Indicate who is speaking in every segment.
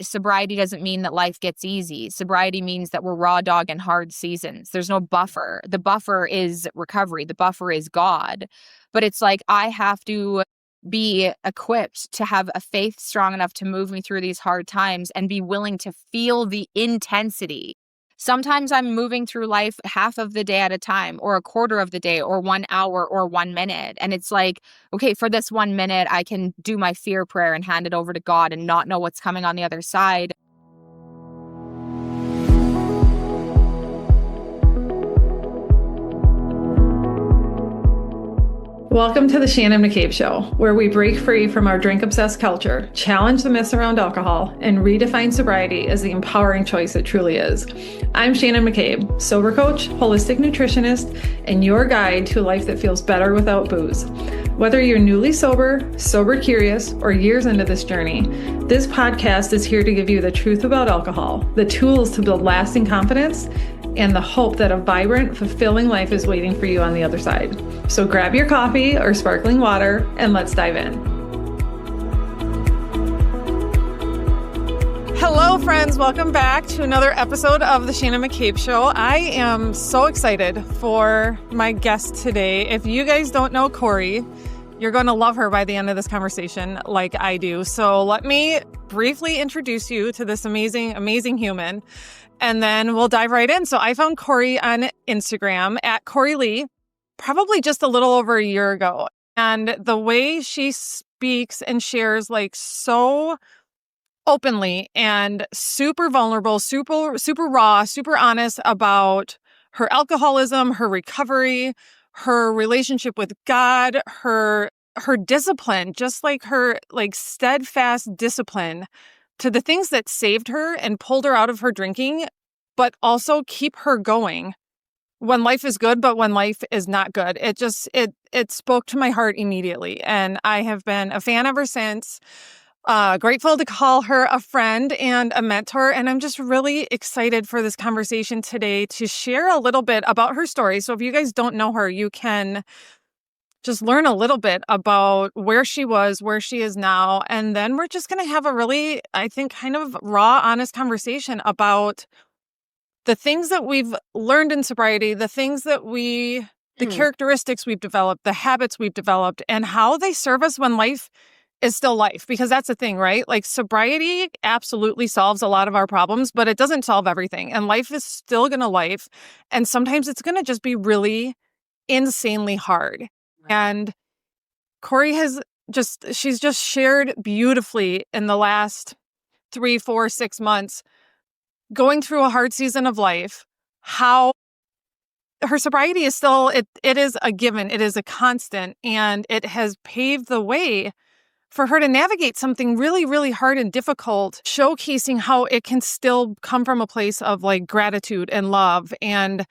Speaker 1: sobriety doesn't mean that life gets easy. Sobriety means that we're raw dog in hard seasons. There's no buffer. The buffer is recovery. The buffer is God. But it's like I have to be equipped to have a faith strong enough to move me through these hard times and be willing to feel the intensity. Sometimes I'm moving through life half of the day at a time, or a quarter of the day, or 1 hour, or 1 minute. And it's like, okay, for this 1 minute, I can do my fear prayer and hand it over to God and not know what's coming on the other side.
Speaker 2: Welcome to the Shannon McCabe Show, where we break free from our drink-obsessed culture, challenge the myths around alcohol, and redefine sobriety as the empowering choice it truly is. I'm Shannon McCabe, sober coach, holistic nutritionist, and your guide to a life that feels better without booze. Whether you're newly sober, sober curious, or years into this journey, this podcast is here to give you the truth about alcohol, the tools to build lasting confidence, and the hope that a vibrant, fulfilling life is waiting for you on the other side. So grab your coffee or sparkling water and let's dive in. Hello, friends. Welcome back to another episode of the Shannon McCabe Show. I am so excited for my guest today. If you guys don't know Kori, you're going to love her by the end of this conversation like I do. So let me briefly introduce you to this amazing, amazing human, and then we'll dive right in. So I found Kori on Instagram at Kori Leigh, probably just a little over a year ago. And the way she speaks and shares like so openly and super vulnerable, super raw, super honest about her alcoholism, her recovery, her relationship with God, her discipline, just like her like steadfast discipline to the things that saved her and pulled her out of her drinking, but also keep her going when life is good, but when life is not good. It spoke to my heart immediately. And I have been a fan ever since. Grateful to call her a friend and a mentor. And I'm just really excited for this conversation today to share a little bit about her story. So if you guys don't know her, you can just learn a little bit about where she was, where she is now. And then we're just going to have a really, I think, kind of raw, honest conversation about the things that we've learned in sobriety, the things that the characteristics we've developed, the habits we've developed, and how they serve us when life is still life. Because that's the thing, right? Like sobriety absolutely solves a lot of our problems, but it doesn't solve everything. And life is still going to life. And sometimes it's going to just be really insanely hard. And Kori she's just shared beautifully in the last 3, 4, 6 months, going through a hard season of life, how her sobriety is still, it is a given, it is a constant, and it has paved the way for her to navigate something really, really hard and difficult, showcasing how it can still come from a place of like gratitude and love and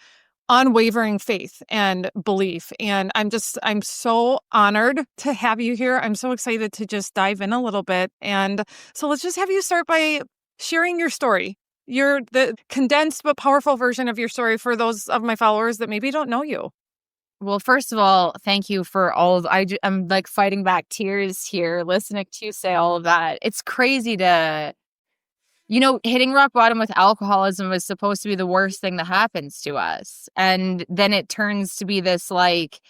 Speaker 2: unwavering faith and belief. And I'm so honored to have you here. I'm so excited to just dive in a little bit. And so let's just have you start by sharing your story. You're the condensed but powerful version of your story for those of my followers that maybe don't know you.
Speaker 1: Well, first of all, thank you for all of, I'm like fighting back tears here, listening to you say all of that. It's crazy to, hitting rock bottom with alcoholism is supposed to be the worst thing that happens to us. And then it turns to be this like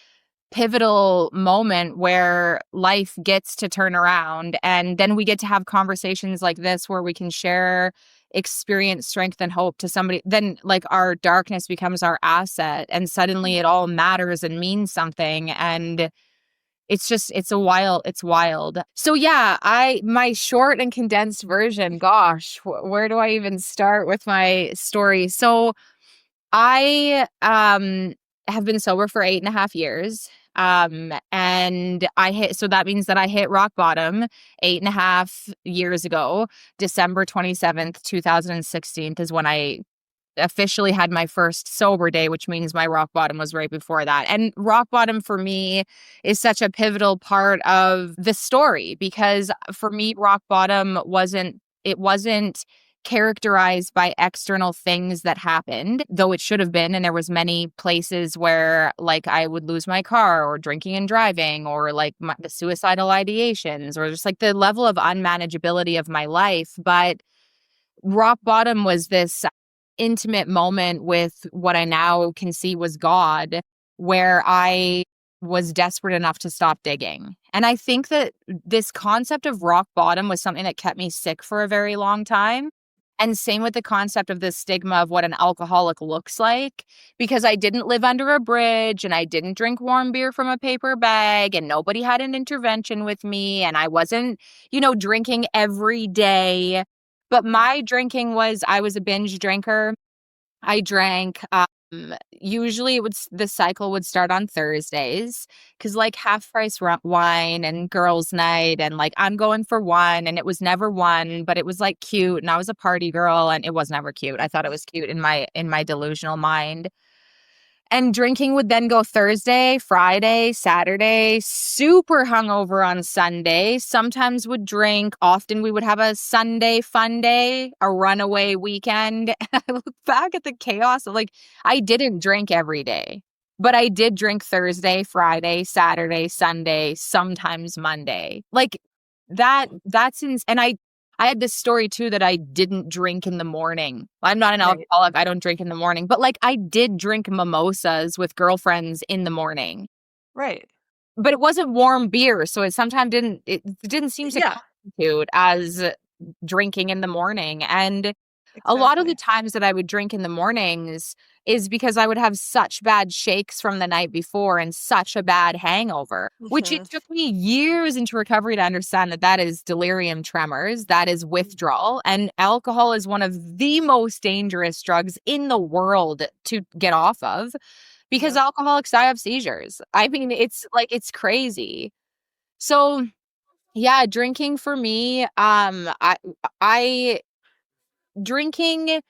Speaker 1: pivotal moment where life gets to turn around. And then we get to have conversations like this where we can share experience, strength, and hope to somebody. Then like our darkness becomes our asset and suddenly it all matters and means something. And it's wild. So yeah, my short and condensed version, gosh, where do I even start with my story? So I have been sober for 8.5 years. And that means that I hit rock bottom 8.5 years ago. December 27th, 2016 is when I officially had my first sober day, which means my rock bottom was right before that. And rock bottom for me is such a pivotal part of the story because for me, rock bottom wasn't characterized by external things that happened, though it should have been. And there was many places where like I would lose my car or drinking and driving or like the suicidal ideations or just like the level of unmanageability of my life. But rock bottom was this intimate moment with what I now can see was God, where I was desperate enough to stop digging. And I think that this concept of rock bottom was something that kept me sick for a very long time. And same with the concept of the stigma of what an alcoholic looks like, because I didn't live under a bridge and I didn't drink warm beer from a paper bag and nobody had an intervention with me and I wasn't, drinking every day. But my drinking was, I was a binge drinker. I drank, usually the cycle would start on Thursdays because like half price wine and girls' night and like I'm going for one and it was never one, but it was like cute and I was a party girl and it was never cute. I thought it was cute in my delusional mind. And drinking would then go Thursday, Friday, Saturday, super hungover on Sunday. Sometimes would drink. Often we would have a Sunday fun day, a runaway weekend. And I look back at the chaos of like, I didn't drink every day, but I did drink Thursday, Friday, Saturday, Sunday, sometimes Monday. Like and I had this story too that I didn't drink in the morning. I'm not an alcoholic. I don't drink in the morning, but like I did drink mimosas with girlfriends in the morning.
Speaker 2: Right.
Speaker 1: But it wasn't warm beer, so it sometimes didn't seem to constitute as drinking in the morning. And a lot of the times that I would drink in the mornings is because I would have such bad shakes from the night before and such a bad hangover, which it took me years into recovery to understand that is delirium tremors, that is withdrawal. And alcohol is one of the most dangerous drugs in the world to get off of because alcoholics die of seizures. I mean, it's crazy. So yeah, drinking for me, I drinking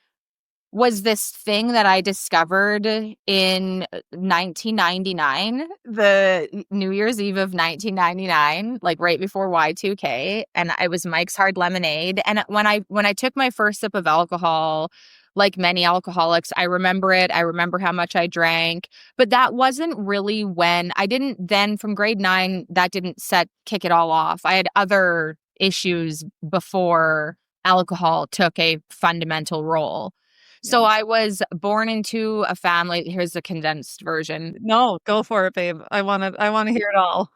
Speaker 1: was this thing that I discovered in 1999, the New Year's Eve of 1999, like right before Y2K, and it was Mike's Hard Lemonade. And when I took my first sip of alcohol, like many alcoholics, I remember it. I remember how much I drank, but that wasn't really when I didn't then from grade 9, that didn't kick it all off. I had other issues before alcohol took a fundamental role. So I was born into a family. Here's the condensed version.
Speaker 2: No, go for it, babe. I want to hear it all.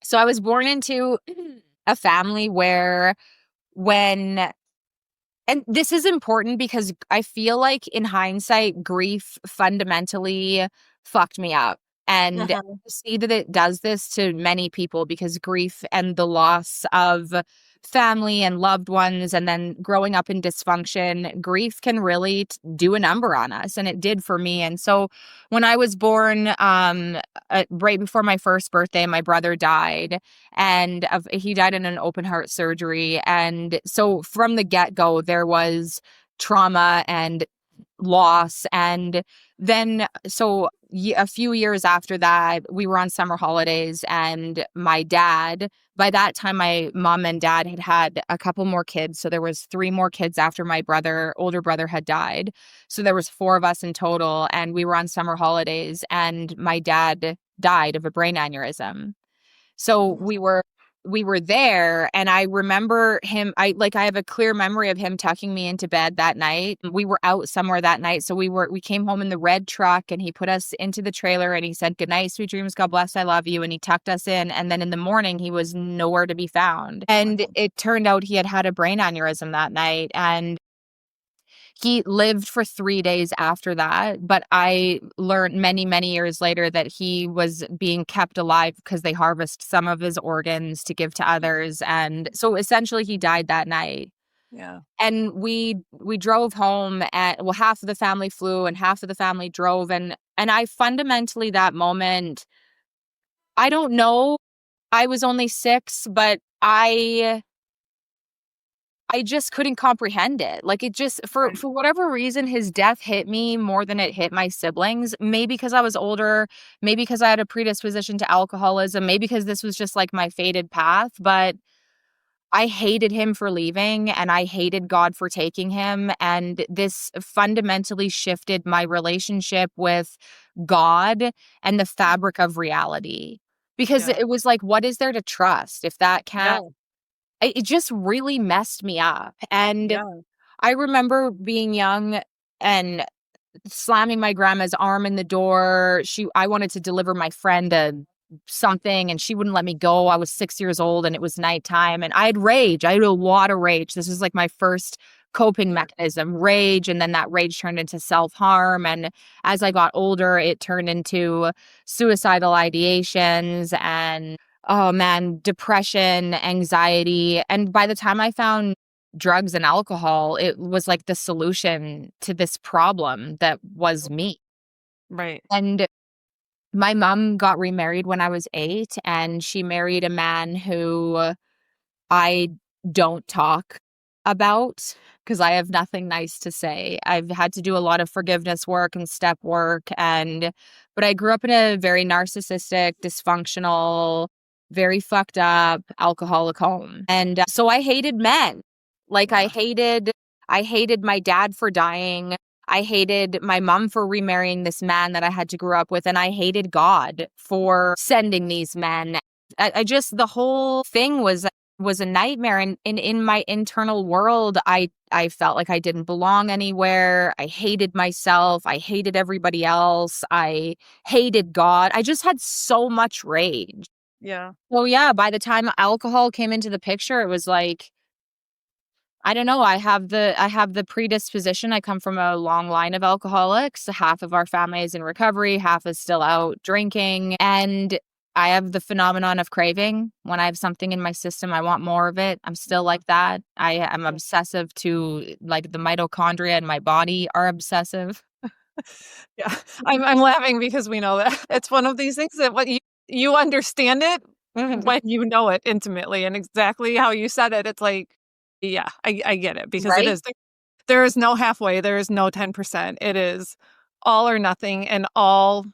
Speaker 1: So I was born into a family where and this is important because I feel like in hindsight, grief fundamentally fucked me up. And I see that it does this to many people because grief and the loss of family and loved ones and then growing up in dysfunction, grief can really do a number on us. And it did for me. And so when I was born, right before my first birthday, my brother died and he died in an open heart surgery. And so from the get-go, there was trauma and loss. And then a few years after that, we were on summer holidays and my dad, by that time, my mom and dad had a couple more kids. So there was 3 more kids after my older brother had died. So there was 4 of us in total and we were on summer holidays and my dad died of a brain aneurysm. So we were there and I remember him, I have a clear memory of him tucking me into bed that night. We were out somewhere that night. So we came home in the red truck and he put us into the trailer and he said, "Good night, sweet dreams. God bless. I love you." And he tucked us in. And then in the morning, he was nowhere to be found. And it turned out he had a brain aneurysm that night. And he lived for 3 days after that, but I learned many, many years later that he was being kept alive because they harvest some of his organs to give to others. And so essentially he died that night.
Speaker 2: Yeah.
Speaker 1: And we drove home half of the family flew and half of the family drove. And I fundamentally that moment, I don't know, I was only 6, but I just couldn't comprehend it. Like it just, for whatever reason, his death hit me more than it hit my siblings. Maybe because I was older, maybe because I had a predisposition to alcoholism, maybe because this was just like my fated path. But I hated him for leaving and I hated God for taking him. And this fundamentally shifted my relationship with God and the fabric of reality. Because it was like, what is there to trust if that can't? it just really messed me up. And
Speaker 2: Yeah.
Speaker 1: I remember being young and slamming my grandma's arm in the door. I wanted to deliver my friend something and she wouldn't let me go. I was 6 years old and it was nighttime and I had rage. I had a lot of rage. This was like my first coping mechanism, rage. And then that rage turned into self-harm. And as I got older, it turned into suicidal ideations and, oh man, depression, anxiety. And by the time I found drugs and alcohol, it was like the solution to this problem that was me.
Speaker 2: Right.
Speaker 1: And my mom got remarried when I was 8, and she married a man who I don't talk about because I have nothing nice to say. I've had to do a lot of forgiveness work and step work, but I grew up in a very narcissistic, dysfunctional, very fucked up alcoholic home. And so I hated men. Like
Speaker 2: Yeah.
Speaker 1: I hated my dad for dying. I hated my mom for remarrying this man that I had to grow up with. And I hated God for sending these men. I just, the whole thing was a nightmare. And in my internal world, I felt like I didn't belong anywhere. I hated myself. I hated everybody else. I hated God. I just had so much rage.
Speaker 2: Yeah.
Speaker 1: So yeah, by the time alcohol came into the picture, it was like, I don't know. I have the predisposition. I come from a long line of alcoholics. Half of our family is in recovery, half is still out drinking. And I have the phenomenon of craving. When I have something in my system, I want more of it. I'm still like that. I am obsessive to, like, the mitochondria in my body are obsessive.
Speaker 2: Yeah. I'm laughing because we know that. It's one of these things that what you understand it when you know it intimately and exactly how you said it. It's like, yeah, I get it because it
Speaker 1: Right?
Speaker 2: is. There is no halfway. There is no 10%. It is all or nothing, and all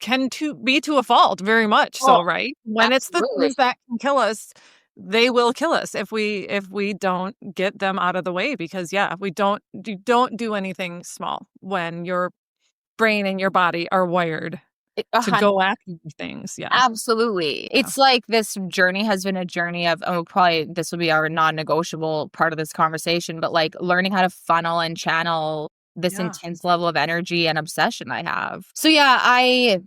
Speaker 2: can be to a fault, very much so,
Speaker 1: Oh,
Speaker 2: right? When it's the
Speaker 1: absolutely.
Speaker 2: things that can kill us, they will kill us if we don't get them out of the way because yeah, you don't do anything small when your brain and your body are wired
Speaker 1: A
Speaker 2: to
Speaker 1: hundred.
Speaker 2: go after these things. Yeah.
Speaker 1: Absolutely.
Speaker 2: Yeah.
Speaker 1: It's like this journey has been a journey of, oh, probably this will be our non-negotiable part of this conversation, but like learning how to funnel and channel this
Speaker 2: Yeah.
Speaker 1: intense level of energy and obsession I have. So yeah, I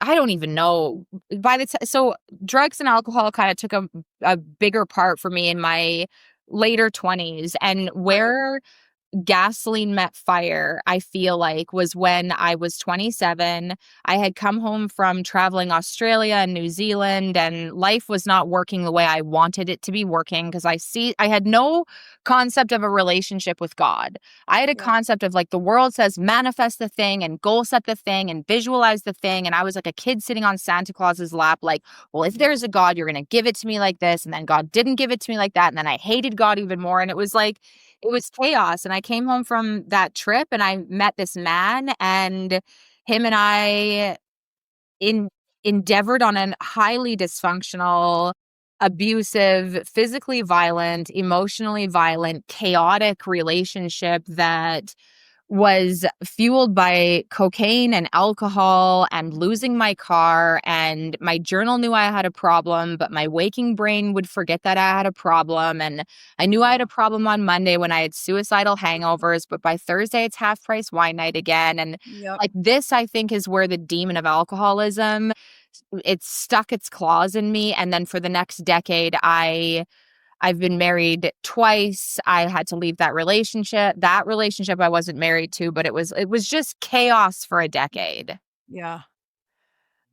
Speaker 1: don't even know. By the time, so drugs and alcohol kind of took a bigger part for me in my later 20s, and
Speaker 2: Right.
Speaker 1: where gasoline met fire, I feel like, was when I was 27. I had come home from traveling Australia and New Zealand, and life was not working the way I wanted it to be working because I had no concept of a relationship with God. I had a
Speaker 2: Yeah.
Speaker 1: concept of like the world says manifest the thing and goal set the thing and visualize the thing. And I was like a kid sitting on Santa Claus's lap, like, well, if there's a God, you're going to give it to me like this. And then God didn't give it to me like that. And then I hated God even more. And it was like, it was chaos. And I came home from that trip and I met this man, and him and I in endeavored on a highly dysfunctional, abusive, physically violent, emotionally violent, chaotic relationship that was fueled by cocaine and alcohol and losing my car. And my journal knew I had a problem, but my waking brain would forget that I had a problem. And I knew I had a problem on Monday when I had suicidal hangovers, but by Thursday it's half price wine night again. And
Speaker 2: Yep.
Speaker 1: like this, I think, is where the demon of alcoholism, it's stuck its claws in me. And then for the next decade, I've been married twice. I had to leave that relationship. That relationship I wasn't married to, but it was just chaos for a decade.
Speaker 2: Yeah.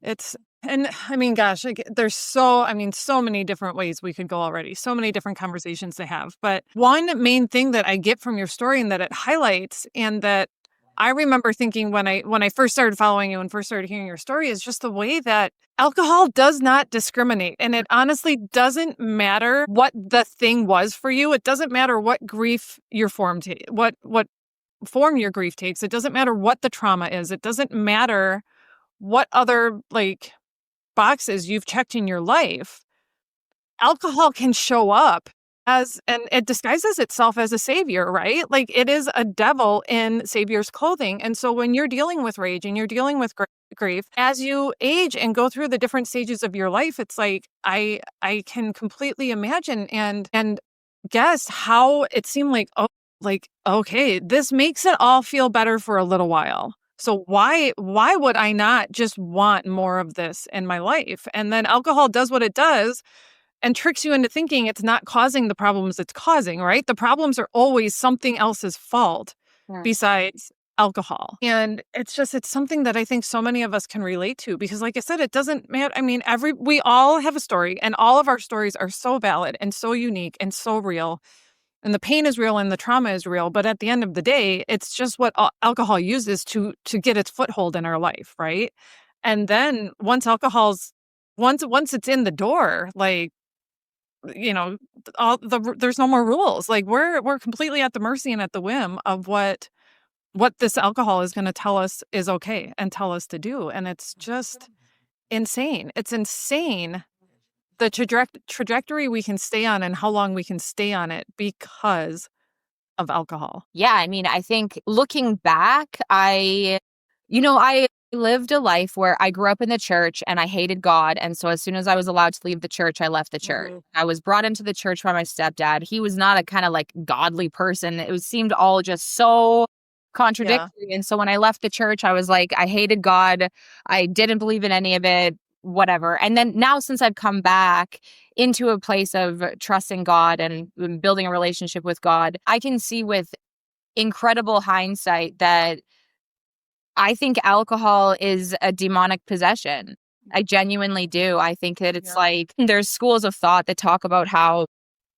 Speaker 2: It's and I mean, gosh, like, there's so many different ways we could go already. So many different conversations to have. But one main thing that I get from your story and that it highlights and that I remember thinking when I first started following you and first started hearing your story is just the way that alcohol does not discriminate. And it honestly doesn't matter what the thing was for you. It doesn't matter what grief your form what form your grief takes. It doesn't matter what the trauma is. It doesn't matter what other like boxes you've checked in your life. Alcohol can show up and it disguises itself as a savior, right? Like it is a devil in savior's clothing. And so when you're dealing with rage and you're dealing with grief, as you age and go through the different stages of your life, it's like I can completely imagine and guess how it seemed like, oh, like, okay, this makes it all feel better for a little while. So why would I not just want more of this in my life? And then alcohol does what it does and tricks you into thinking it's not causing the problems it's causing, right? The problems are always something else's fault besides alcohol. And it's something that I think so many of us can relate to because like I said, it doesn't matter. I mean, we all have a story and all of our stories are so valid and so unique and so real. And the pain is real and the trauma is real. But at the end of the day, it's just what alcohol uses to get its foothold in our life, right? And then once it's in the door, like, there's no more rules. Like we're completely at the mercy and at the whim of what this alcohol is going to tell us is okay and tell us to do. And it's just insane. It's insane the trajectory we can stay on and how long we can stay on it because of alcohol.
Speaker 1: Yeah, I mean, I think looking back, I lived a life where I grew up in the church and I hated God. And so as soon as I was allowed to leave the church, I left the church. I was brought into the church by my stepdad. He was not a kind of like godly person. It seemed all just so contradictory. Yeah. And so when I left the church, I was like, I hated God. I didn't believe in any of it, whatever. And then now since I've come back into a place of trusting God and building a relationship with God, I can see with incredible hindsight that I think alcohol is a demonic possession. I genuinely do. I think that it's like there's schools of thought that talk about how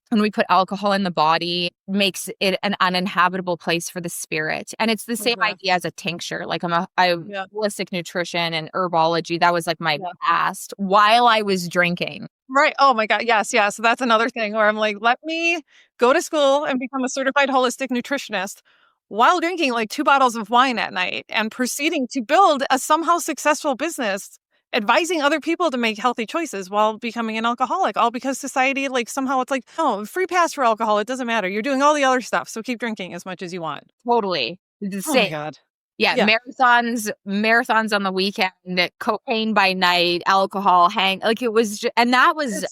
Speaker 1: when we put alcohol in the body, makes it an uninhabitable place for the spirit. And it's the same idea as a tincture. Like I holistic nutrition and herbology. That was like my past while I was drinking.
Speaker 2: Right. Oh my God. Yes. Yeah. So that's another thing where I'm like, let me go to school and become a certified holistic nutritionist while drinking like 2 bottles of wine at night and proceeding to build a somehow successful business, advising other people to make healthy choices while becoming an alcoholic, all because society, like somehow it's like, oh, free pass for alcohol. It doesn't matter. You're doing all the other stuff. So keep drinking as much as you want.
Speaker 1: Totally.
Speaker 2: Oh my God.
Speaker 1: Yeah. Marathons on the weekend, cocaine by night, alcohol like it was, and that was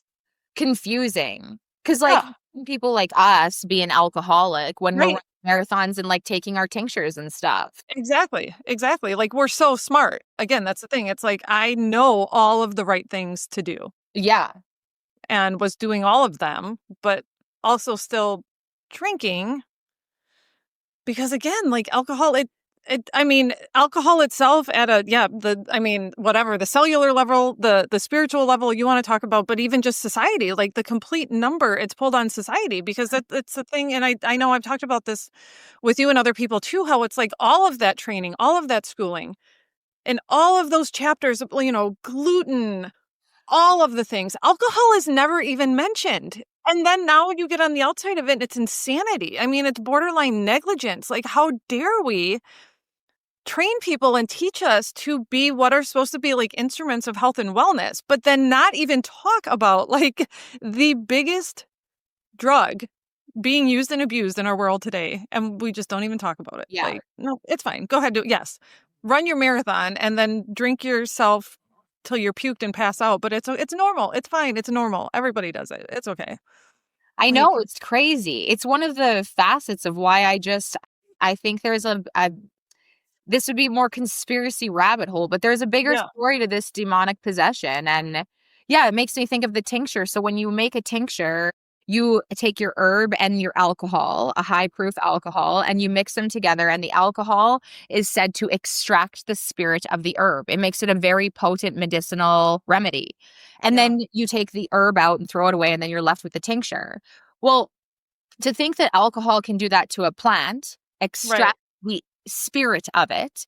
Speaker 1: confusing because like people like us being alcoholic when we're running marathons and like taking our tinctures and stuff.
Speaker 2: Exactly. Like we're so smart. Again, that's the thing. It's like, I know all of the right things to do.
Speaker 1: Yeah.
Speaker 2: And was doing all of them, but also still drinking because again, like alcohol, alcohol itself at the cellular level, the spiritual level you want to talk about, but even just society, like the complete number it's pulled on society because it's the thing. And I know I've talked about this with you and other people too, how it's like all of that training, all of that schooling and all of those chapters, gluten, all of the things, alcohol is never even mentioned. And then now when you get on the outside of it, it's insanity. I mean, it's borderline negligence. Like, how dare we train people and teach us to be what are supposed to be like instruments of health and wellness, but then not even talk about like the biggest drug being used and abused in our world today. And we just don't even talk about it.
Speaker 1: Yeah.
Speaker 2: Like, no, it's fine. Go ahead. Yes. Run your marathon and then drink yourself till you're puked and pass out. But it's normal. It's fine. It's normal. Everybody does it. It's okay.
Speaker 1: I know, it's crazy. It's one of the facets of why I think there's this would be more conspiracy rabbit hole, but there's a bigger story to this demonic possession. And yeah, it makes me think of the tincture. So when you make a tincture, you take your herb and your alcohol, a high proof alcohol, and you mix them together. And the alcohol is said to extract the spirit of the herb. It makes it a very potent medicinal remedy. And then you take the herb out and throw it away, and then you're left with the tincture. Well, to think that alcohol can do that to a plant, extract the spirit of it,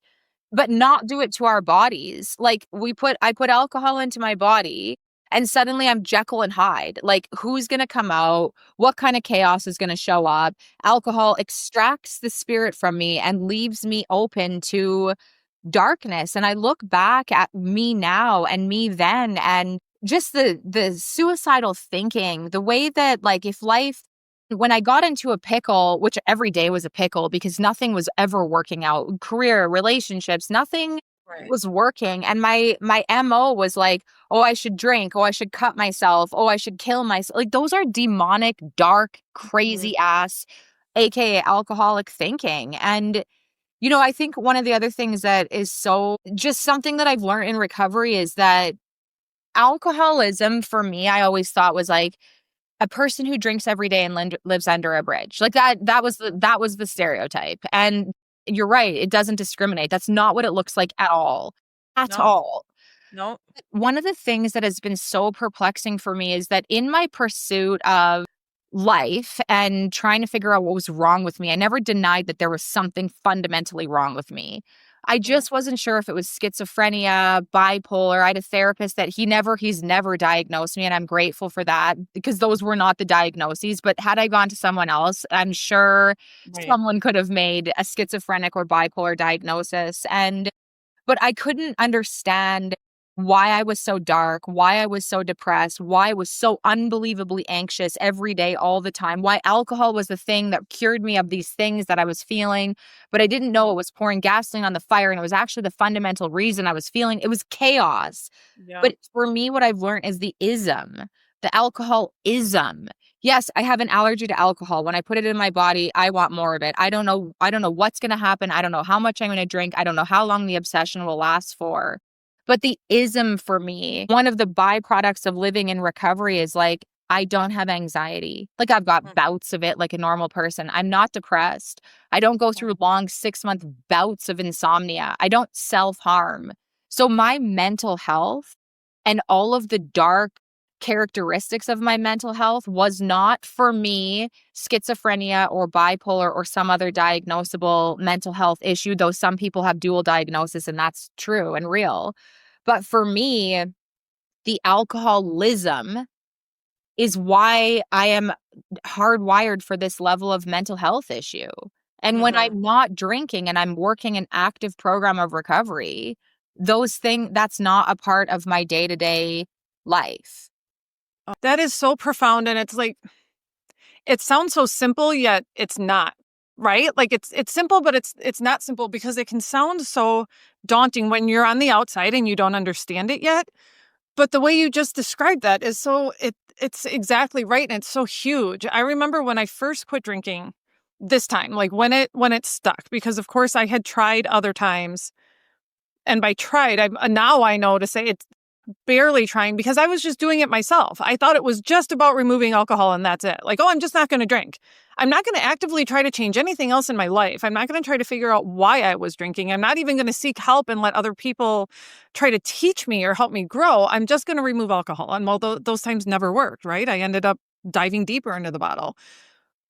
Speaker 1: but not do it to our bodies. Like I put alcohol into my body and suddenly I'm Jekyll and Hyde. Like, who's going to come out? What kind of chaos is going to show up? Alcohol extracts the spirit from me and leaves me open to darkness. And I look back at me now and me then, and just the suicidal thinking, the way that like if life when I got into a pickle, which every day was a pickle because nothing was ever working out, career, relationships, nothing was working. And my MO was like, oh, I should drink. Oh, I should cut myself. Oh, I should kill myself. Like those are demonic, dark, crazy ass, AKA alcoholic thinking. And, I think one of the other things that is so just something that I've learned in recovery is that alcoholism for me, I always thought was like, a person who drinks every day and lives under a bridge. Like that was the stereotype. And you're right, it doesn't discriminate. That's not what it looks like at all. At all.
Speaker 2: No.
Speaker 1: One of the things that has been so perplexing for me is that in my pursuit of life and trying to figure out what was wrong with me, I never denied that there was something fundamentally wrong with me. I just wasn't sure if it was schizophrenia, bipolar. I had a therapist that he's never diagnosed me, and I'm grateful for that because those were not the diagnoses. But had I gone to someone else, I'm sure someone could have made a schizophrenic or bipolar diagnosis. But I couldn't understand why I was so dark, why I was so depressed, why I was so unbelievably anxious every day, all the time, why alcohol was the thing that cured me of these things that I was feeling. But I didn't know it was pouring gasoline on the fire. And it was actually the fundamental reason I was feeling. It was chaos. Yeah. But for me, what I've learned is the alcoholism. Yes, I have an allergy to alcohol. When I put it in my body, I want more of it. I don't know what's going to happen. I don't know how much I'm going to drink. I don't know how long the obsession will last for. But the ism for me, one of the byproducts of living in recovery is like, I don't have anxiety. Like I've got bouts of it like a normal person. I'm not depressed. I don't go through long 6-month bouts of insomnia. I don't self-harm. So my mental health and all of the dark characteristics of my mental health was not for me schizophrenia or bipolar or some other diagnosable mental health issue, though some people have dual diagnosis and that's true and real. But for me, the alcoholism is why I am hardwired for this level of mental health issue. And when I'm not drinking and I'm working an active program of recovery, that's not a part of my day-to-day life.
Speaker 2: That is so profound. And it's like, it sounds so simple, yet it's not, right? Like it's simple, but it's not simple because it can sound so daunting when you're on the outside and you don't understand it yet. But the way you just described that is it's exactly right. And it's so huge. I remember when I first quit drinking this time, like when it stuck, because of course I had tried other times. And by tried, now I know to say it's barely trying because I was just doing it myself. I thought it was just about removing alcohol and that's it. Like, oh, I'm just not going to drink. I'm not going to actively try to change anything else in my life. I'm not going to try to figure out why I was drinking. I'm not even going to seek help and let other people try to teach me or help me grow. I'm just going to remove alcohol. And those times never worked, right? I ended up diving deeper into the bottle.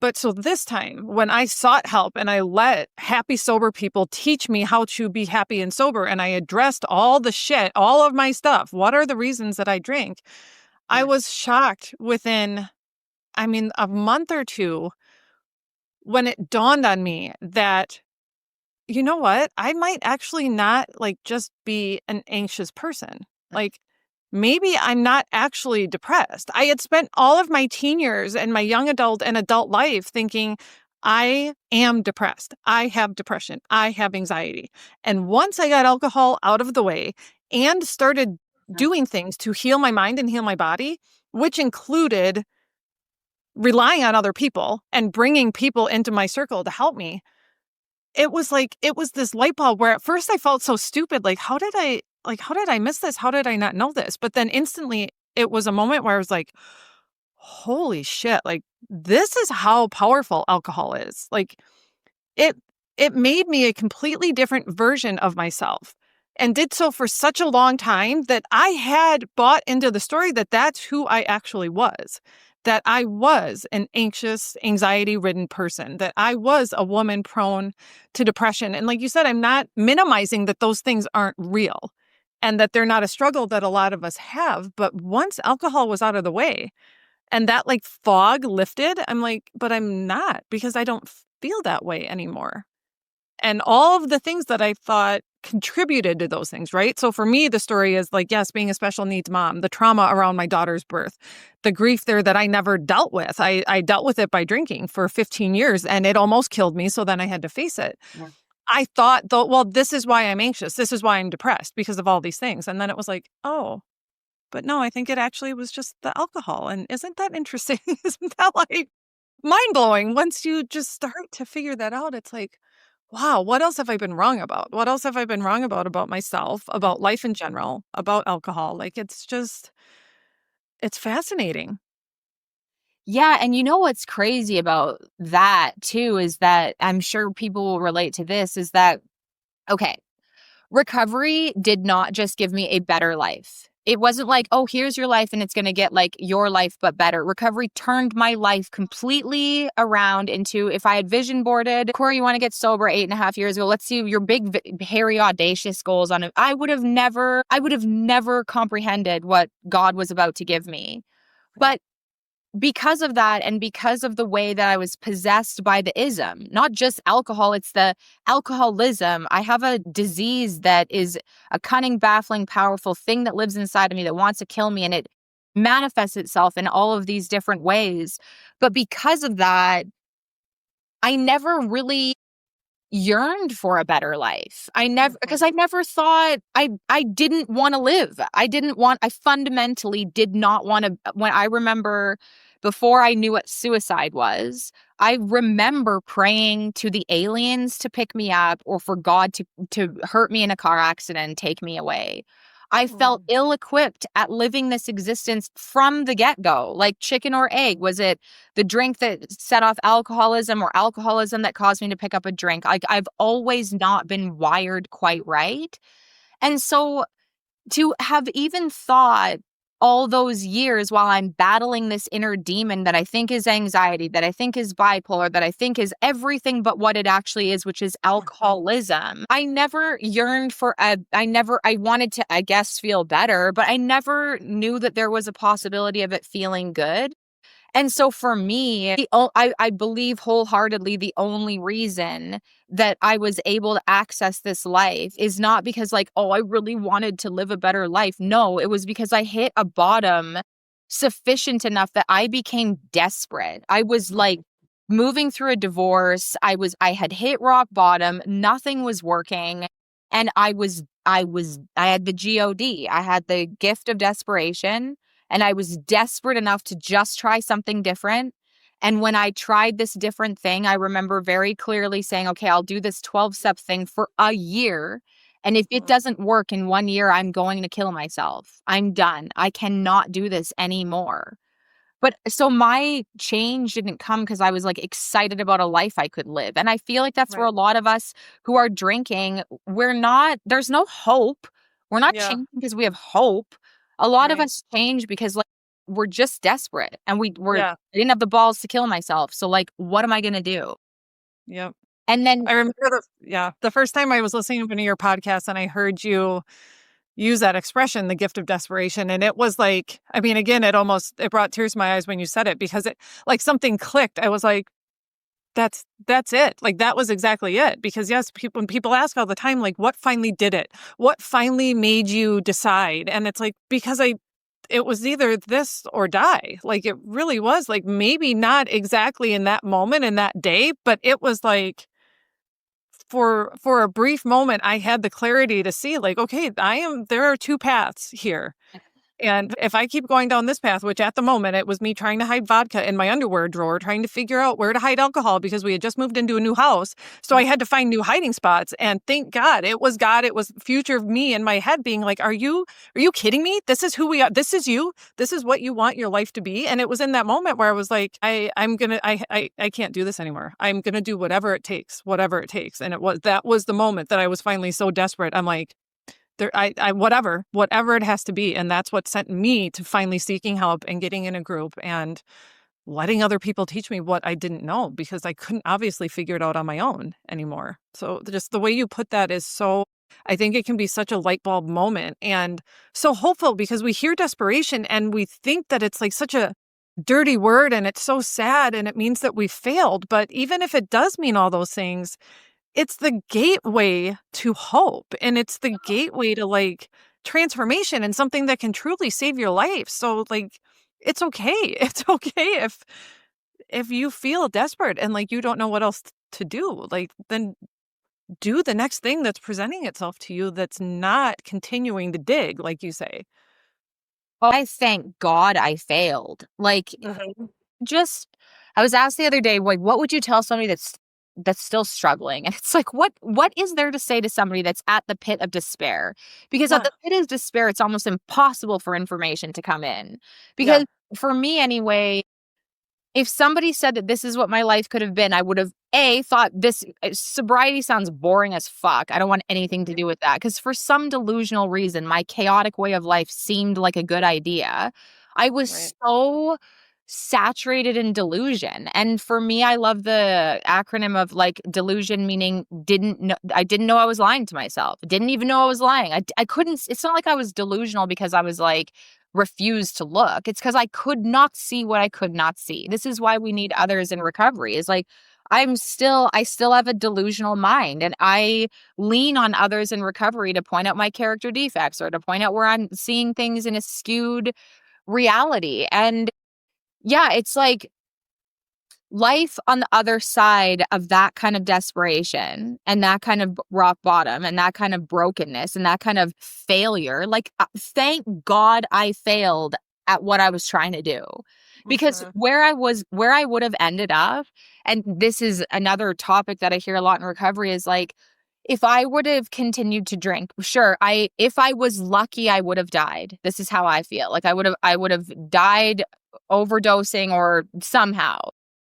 Speaker 2: But so this time when I sought help and I let happy, sober people teach me how to be happy and sober, and I addressed all the shit, all of my stuff, what are the reasons that I drink? I was shocked within, a month or two when it dawned on me that, you know what? I might actually not just be an anxious person. Like, maybe I'm not actually depressed. I had spent all of my teen years and my young adult and adult life thinking I am depressed. I have depression. I have anxiety. And once I got alcohol out of the way and started doing things to heal my mind and heal my body, which included relying on other people and bringing people into my circle to help me, it was this light bulb where at first I felt so stupid. Like, how did I miss this? How did I not know this? But then instantly it was a moment where I was like, holy shit, like this is how powerful alcohol is. Like it made me a completely different version of myself and did so for such a long time that I had bought into the story that that's who I actually was. That I was an anxious, anxiety-ridden person, that I was a woman prone to depression. And like you said, I'm not minimizing that those things aren't real and that they're not a struggle that a lot of us have. But once alcohol was out of the way and that fog lifted, I'm like, but I'm not because I don't feel that way anymore. and all of the things that I thought contributed to those things, right? So for me, the story is like, yes, being a special needs mom, the trauma around my daughter's birth, the grief there that I never dealt with. I dealt with it by drinking for 15 years and it almost killed me. So then I had to face it. Yeah. I thought, though, well, this is why I'm anxious. This is why I'm depressed, because of all these things. And then it was like, oh, but no, I think it actually was just the alcohol. And isn't that interesting? Isn't that like mind blowing? Once you just start to figure that out, it's like, wow, what else have I been wrong about? What else have I been wrong about myself, about life in general, about alcohol? Like, it's fascinating.
Speaker 1: Yeah, and you know what's crazy about that too is that I'm sure people will relate to this is that, okay, recovery did not just give me a better life. It wasn't like, oh, here's your life and it's going to get like your life, but better. Recovery turned my life completely around into, if I had vision boarded, Kori, you want to get sober 8.5 years ago. Let's see your big, hairy, audacious goals on it. I would have never comprehended what God was about to give me. But because of that, and because of the way that I was possessed by the ism, not just alcohol, it's the alcoholism. I have a disease that is a cunning, baffling, powerful thing that lives inside of me that wants to kill me, and it manifests itself in all of these different ways. But because of that, I never really yearned for a better life. Because I never thought I didn't want to live. I fundamentally did not want to. When I remember before I knew what suicide was, I remember praying to the aliens to pick me up or for God to hurt me in a car accident and take me away. I felt ill-equipped at living this existence from the get-go, like chicken or egg. Was it the drink that set off alcoholism or alcoholism that caused me to pick up a drink? I've always not been wired quite right. And so to have even thought all those years while I'm battling this inner demon that I think is anxiety, that I think is bipolar, that I think is everything but what it actually is, which is alcoholism. I never yearned for I wanted to, I guess, feel better, but I never knew that there was a possibility of it feeling good. And so for me, I believe wholeheartedly the only reason that I was able to access this life is not because like, oh, I really wanted to live a better life. No, it was because I hit a bottom sufficient enough that I became desperate. I was like moving through a divorce. I had hit rock bottom. Nothing was working. And I had the GOD. I had the gift of desperation. And I was desperate enough to just try something different. And when I tried this different thing, I remember very clearly saying, okay, I'll do this 12-step thing for a year. And if it doesn't work in 1 year, I'm going to kill myself. I'm done. I cannot do this anymore. But so my change didn't come because I was like excited about a life I could live. And I feel like that's where a lot of us who are drinking, there's no hope. We're not changing because we have hope. A lot of us change because like we're just desperate and I didn't have the balls to kill myself. So like, what am I going to do?
Speaker 2: Yep.
Speaker 1: And then
Speaker 2: I remember the first time I was listening to one of your podcasts and I heard you use that expression, the gift of desperation. And it was like, I mean, again, it brought tears to my eyes when you said it because it like something clicked. I was like, that's it. Like that was exactly it. Because yes, when people ask all the time, like what finally did it? What finally made you decide? And it's like, because it was either this or die. Like it really was like, maybe not exactly in that moment, in that day, but it was like, for a brief moment, I had the clarity to see like, okay, there are two paths here. And if I keep going down this path, which at the moment it was me trying to hide vodka in my underwear drawer, trying to figure out where to hide alcohol because we had just moved into a new house. So I had to find new hiding spots. And thank God, it was future of me in my head being like, are you kidding me? This is who we are. This is you. This is what you want your life to be. And it was in that moment where I was like, I can't do this anymore. I'm going to do whatever it takes. And that was the moment that I was finally so desperate. I'm like, whatever it has to be. And that's what sent me to finally seeking help and getting in a group and letting other people teach me what I didn't know because I couldn't obviously figure it out on my own anymore. So just the way you put that is I think it can be such a light bulb moment and so hopeful because we hear desperation and we think that it's like such a dirty word and it's so sad and it means that we failed. But even if it does mean all those things, it's the gateway to hope, and it's the gateway to like transformation and something that can truly save your life. So like, it's okay. It's okay if you feel desperate and like you don't know what else to do. Like, then do the next thing that's presenting itself to you that's not continuing to dig, like you say.
Speaker 1: Oh, I thank God I failed. Like, just I was asked the other day, like, what would you tell somebody that's still struggling? And it's like, what is there to say to somebody that's at the pit of despair? Because at
Speaker 2: Yeah.
Speaker 1: the pit of despair, it's almost impossible for information to come in.
Speaker 2: Yeah.
Speaker 1: Because for me anyway, if somebody said that this is what my life could have been, I would have thought this sobriety sounds boring as fuck. I don't want anything to do with that, because for some delusional reason, my chaotic way of life seemed like a good idea. I was
Speaker 2: Right.
Speaker 1: so saturated in delusion. And for me, I love the acronym of like delusion, meaning I didn't know I was lying to myself. Didn't even know I was lying. I couldn't, it's not like I was delusional because I was like, refused to look. It's because I could not see what I could not see. This is why we need others in recovery. Is like I still have a delusional mind, and I lean on others in recovery to point out my character defects or to point out where I'm seeing things in a skewed reality. And yeah, it's like life on the other side of that kind of desperation and that kind of rock bottom and that kind of brokenness and that kind of failure, like thank God I failed at what I was trying to do. Because where I would have ended up, and this is another topic that I hear a lot in recovery, is like, if I would have continued to drink, sure, if I was lucky, I would have died. This is how I feel. Like I would have died overdosing or somehow.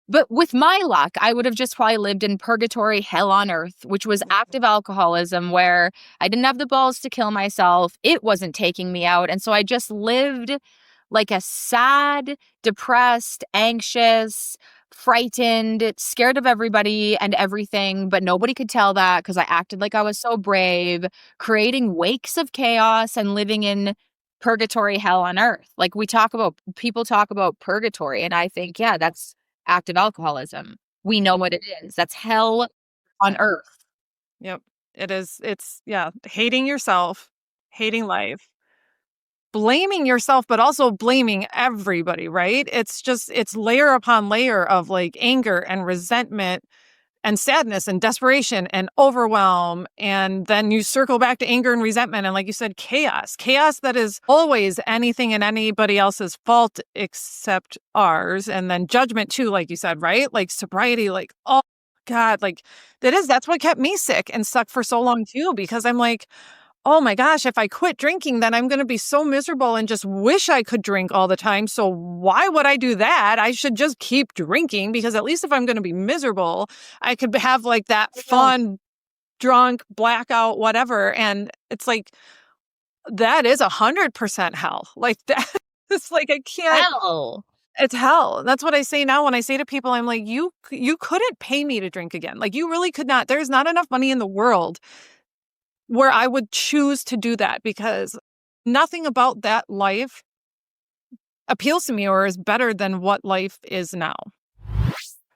Speaker 1: But with my luck, I would have just probably lived in purgatory hell on earth, which was active alcoholism, where I didn't have the balls to kill myself. It wasn't taking me out. And so I just lived like a sad, depressed, anxious, frightened, scared of everybody and everything. But nobody could tell that because I acted like I was so brave, creating wakes of chaos and living in purgatory hell on earth. Like people talk about purgatory. And I think, yeah, that's active alcoholism. We know what it is. That's hell on earth.
Speaker 2: Yep. It is. It's, yeah, hating yourself, hating life, blaming yourself, but also blaming everybody, right? It's layer upon layer of like anger and resentment and sadness and desperation and overwhelm. And then you circle back to anger and resentment. And like you said, chaos that is always anything and anybody else's fault except ours. And then judgment too, like you said, right? Like sobriety, like, oh God, like that's what kept me sick and stuck for so long too, because I'm like, oh my gosh, if I quit drinking, then I'm going to be so miserable and just wish I could drink all the time. So why would I do that? I should just keep drinking, because at least if I'm going to be miserable, I could have like that fun, drunk, blackout, whatever. And it's like, that is 100% hell. Like that. It's like, I can't.
Speaker 1: Hell.
Speaker 2: It's hell. That's what I say now when I say to people, I'm like, you couldn't pay me to drink again. Like you really could not. There's not enough money in the world where I would choose to do that, because nothing about that life appeals to me or is better than what life is now.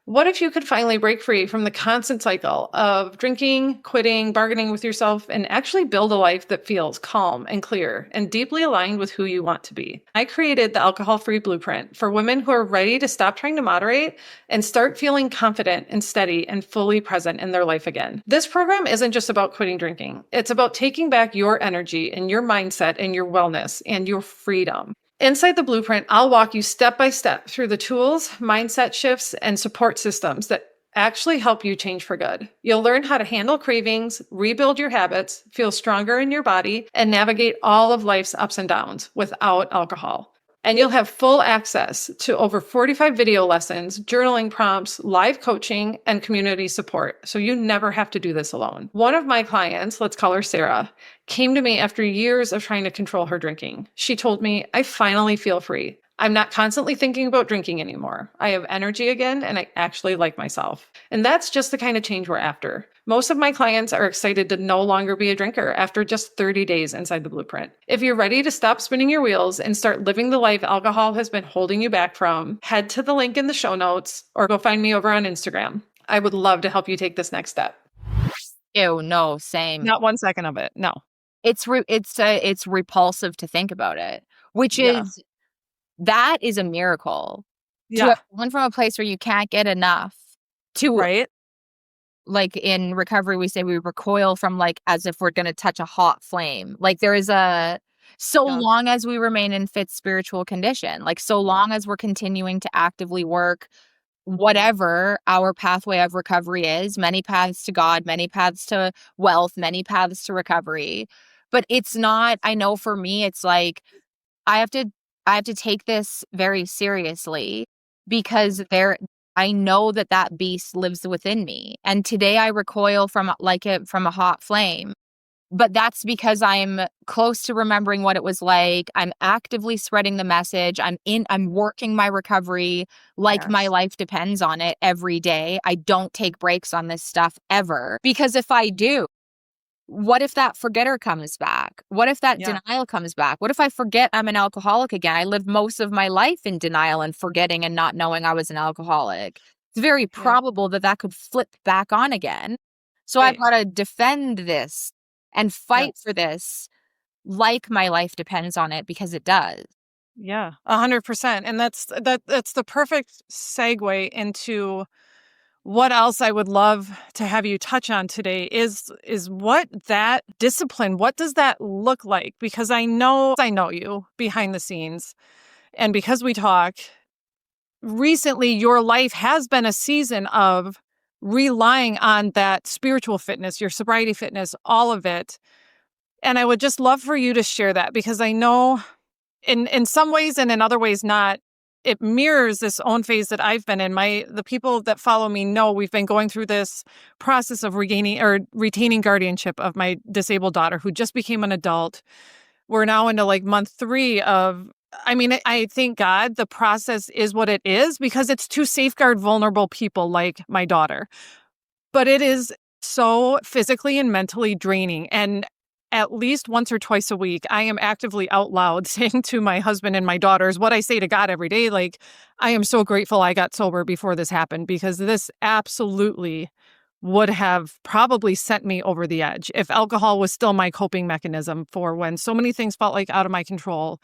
Speaker 2: What if you could finally break free from the constant cycle of drinking, quitting, bargaining with yourself, and actually build a life that feels calm and clear and deeply aligned with who you want to be? I created the Alcohol-Free Blueprint for women who are ready to stop trying to moderate and start feeling confident and steady and fully present in their life again. This program isn't just about quitting drinking. It's about taking back your energy and your mindset and your wellness and your freedom. Inside the blueprint, I'll walk you step by step through the tools, mindset shifts, and support systems that actually help you change for good. You'll learn how to handle cravings, rebuild your habits, feel stronger in your body, and navigate all of life's ups and downs without alcohol. And you'll have full access to over 45 video lessons, journaling prompts, live coaching, and community support. So you never have to do this alone. One of my clients, let's call her Sarah, came to me after years of trying to control her drinking. She told me, I finally feel free. I'm not constantly thinking about drinking anymore. I have energy again, and I actually like myself. And that's just the kind of change we're after. Most of my clients are excited to no longer be a drinker after just 30 days inside the blueprint. If you're ready to stop spinning your wheels and start living the life alcohol has been holding you back from, head to the link in the show notes or go find me over on Instagram. I would love to help you take this next step.
Speaker 1: Ew, no, same.
Speaker 2: Not 1 second of it. No.
Speaker 1: It's repulsive to think about it, which
Speaker 2: Yeah.
Speaker 1: is that is a miracle to
Speaker 2: Yeah.
Speaker 1: have gone from a place where you can't get enough to,
Speaker 2: Right?
Speaker 1: like, in recovery, we say we recoil from, like, as if we're gonna touch a hot flame. Like, there is a so
Speaker 2: Yeah.
Speaker 1: long as we remain in fit spiritual condition, like, so
Speaker 2: Yeah.
Speaker 1: long as we're continuing to actively work whatever our pathway of recovery is, many paths to God, many paths to wealth, many paths to recovery. But it's not, I know for me, it's like I have to I have to take this very seriously because I know that that beast lives within me. And today I recoil from like it from a hot flame. But that's because I'm close to remembering what it was like. I'm actively spreading the message. I'm working my recovery like my
Speaker 2: Yes.
Speaker 1: life depends on it every day. I don't take breaks on this stuff ever. Because if I do, what if that forgetter comes back? What if that
Speaker 2: Yeah.
Speaker 1: denial comes back? What if I forget I'm an alcoholic again? I lived most of my life in denial and forgetting and not knowing I was an alcoholic. It's very
Speaker 2: Yeah.
Speaker 1: probable that that could flip back on again. So I've
Speaker 2: Right.
Speaker 1: got to defend this and fight
Speaker 2: Yes.
Speaker 1: for this like my life depends on it because it does.
Speaker 2: Yeah. 100%. And that's the perfect segue into what else I would love to have you touch on today is what that discipline, what does that look like? Because I know you behind the scenes. And because we talk, recently your life has been a season of relying on that spiritual fitness, your sobriety fitness, all of it. And I would just love for you to share that because I know in some ways and in other ways not, it mirrors this own phase that I've been in. The people that follow me know we've been going through this process of regaining or retaining guardianship of my disabled daughter who just became an adult. We're now into like month 3 of, I mean, I thank God the process is what it is because it's to safeguard vulnerable people like my daughter. But it is so physically and mentally draining. And at least once or twice a week, I am actively out loud saying to my husband and my daughters what I say to God every day. Like, I am so grateful I got sober before this happened because this absolutely would have probably sent me over the edge if alcohol was still my coping mechanism for when so many things felt like out of my control,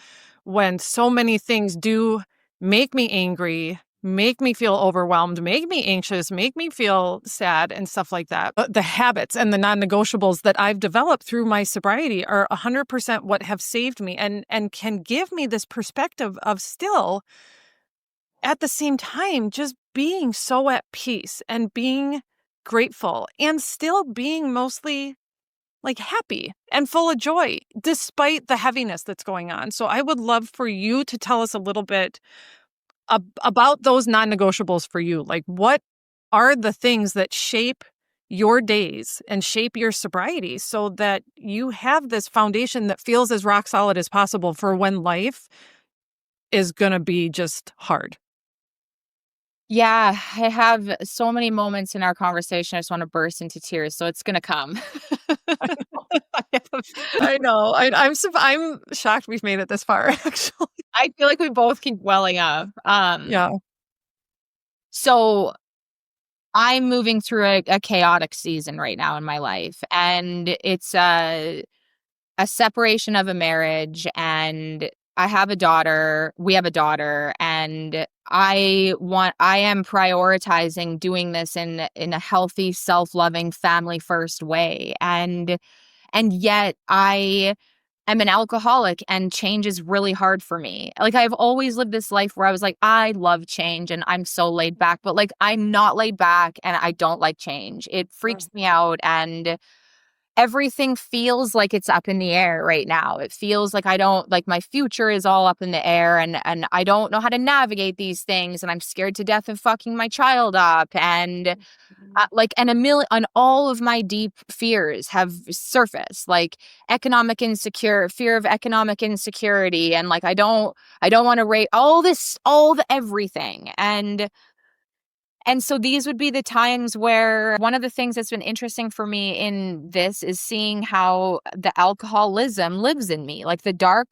Speaker 2: when so many things do make me angry, make me feel overwhelmed, make me anxious, make me feel sad and stuff like that. But the habits and the non-negotiables that I've developed through my sobriety are 100% what have saved me and can give me this perspective of still at the same time just being so at peace and being grateful and still being mostly like happy and full of joy despite the heaviness that's going on. So I would love for you to tell us a little bit about those non-negotiables for you. Like, what are the things that shape your days and shape your sobriety so that you have this foundation that feels as rock solid as possible for when life is going to be just hard?
Speaker 1: Yeah, I have so many moments in our conversation. I just want to burst into tears. So it's going to come.
Speaker 2: I know. I'm shocked we've made it this far, actually.
Speaker 1: I feel like we both keep welling up.
Speaker 2: Yeah.
Speaker 1: So I'm moving through a chaotic season right now in my life, and it's a separation of a marriage, and I have a daughter. We have a daughter, and I am prioritizing doing this in a healthy, self-loving, family first way, and yet I am an alcoholic and change is really hard for me. Like, I've always lived this life where I was like, I love change and I'm so laid back, but like I'm not laid back and I don't like change. It freaks me out and everything feels like it's up in the air right now. It feels like I don't like my future is all up in the air and I don't know how to navigate these things and I'm scared to death of fucking my child up and and and all of my deep fears have surfaced, like fear of economic insecurity, and like I don't want to rate all the everything, and so these would be the times where one of the things that's been interesting for me in this is seeing how the alcoholism lives in me, like the dark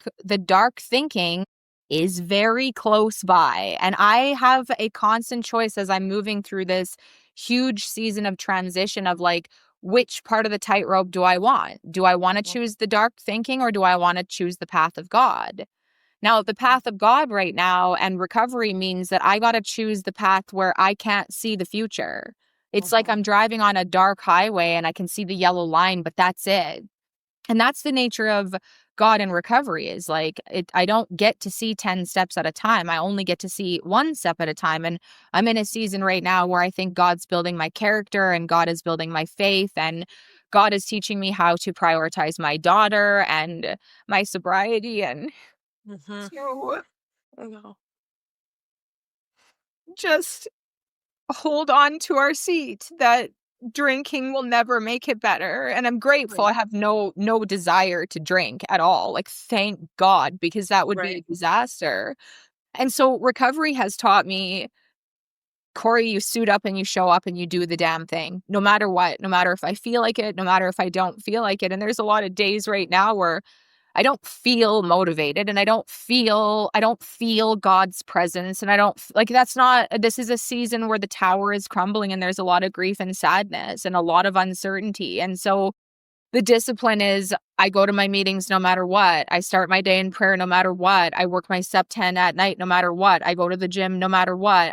Speaker 1: thinking is very close by. And I have a constant choice as I'm moving through this huge season of transition of like, which part of the tightrope do I want? Do I want to choose the dark thinking, or do I want to choose the path of God? Now, the path of God right now and recovery means that I got to choose the path where I can't see the future. It's like I'm driving on a dark highway and I can see the yellow line, but that's it. And that's the nature of God in recovery, is like I don't get to see 10 steps at a time. I only get to see one step at a time. And I'm in a season right now where I think God's building my character and God is building my faith, and God is teaching me how to prioritize my daughter and my sobriety and to just hold on to our seat that drinking will never make it better. And I'm grateful. I have no desire to drink at all. Like, thank God, because that would be a disaster. And so recovery has taught me, Kori, you suit up and you show up and you do the damn thing, no matter what, no matter if I feel like it, no matter if I don't feel like it. And there's a lot of days right now where I don't feel motivated and I don't feel God's presence. And I don't like, this is a season where the tower is crumbling and there's a lot of grief and sadness and a lot of uncertainty. And so the discipline is, I go to my meetings no matter what. I start my day in prayer no matter what. I work my step 10 at night no matter what. I go to the gym no matter what.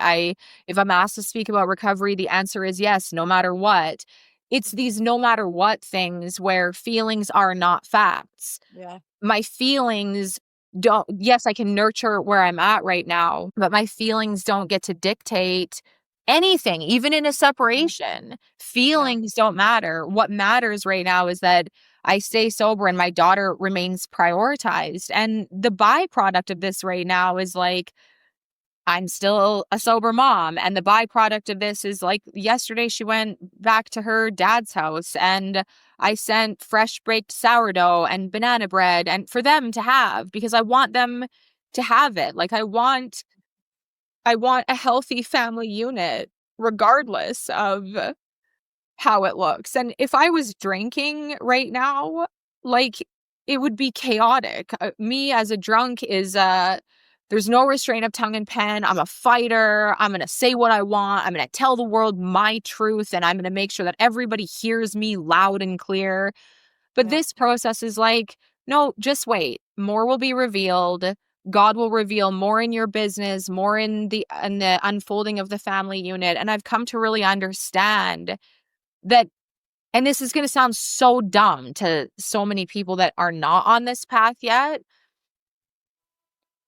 Speaker 1: If I'm asked to speak about recovery, the answer is yes, no matter what. It's these no matter what things where feelings are not facts.
Speaker 2: Yeah.
Speaker 1: My feelings don't, yes, I can nurture where I'm at right now, but my feelings don't get to dictate anything, even in a separation. Feelings don't matter. What matters right now is that I stay sober and my daughter remains prioritized. And the byproduct of this right now is like, I'm still a sober mom. And the byproduct of this is like, yesterday she went back to her dad's house and I sent fresh baked sourdough and banana bread and for them to have, because I want them to have it. Like I want a healthy family unit regardless of how it looks. And if I was drinking right now, like it would be chaotic. Me as a drunk is there's no restraint of tongue and pen. I'm a fighter. I'm going to say what I want. I'm going to tell the world my truth, and I'm going to make sure that everybody hears me loud and clear. But this process is like, no, just wait. More will be revealed. God will reveal more in your business, more in the unfolding of the family unit. And I've come to really understand that, and this is going to sound so dumb to so many people that are not on this path yet,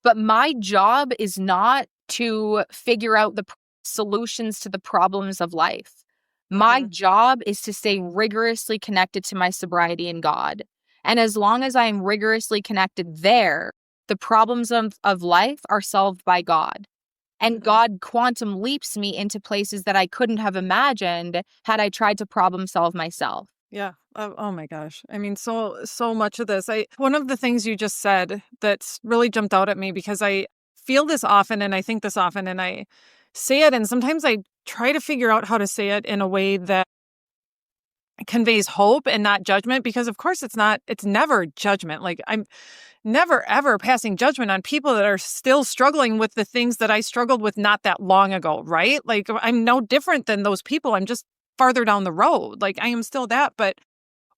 Speaker 1: but my job is not to figure out the solutions to the problems of life. My job is to stay rigorously connected to my sobriety and God. And as long as I am rigorously connected there, the problems of life are solved by God. And God quantum leaps me into places that I couldn't have imagined had I tried to problem solve myself.
Speaker 2: Yeah. Oh my gosh. I mean, so much of this. One of the things you just said that's really jumped out at me, because I feel this often and I think this often and I say it, and sometimes I try to figure out how to say it in a way that conveys hope and not judgment, because of course it's never judgment. Like I'm never ever passing judgment on people that are still struggling with the things that I struggled with not that long ago, right? Like I'm no different than those people. I'm just farther down the road. Like I am still that. But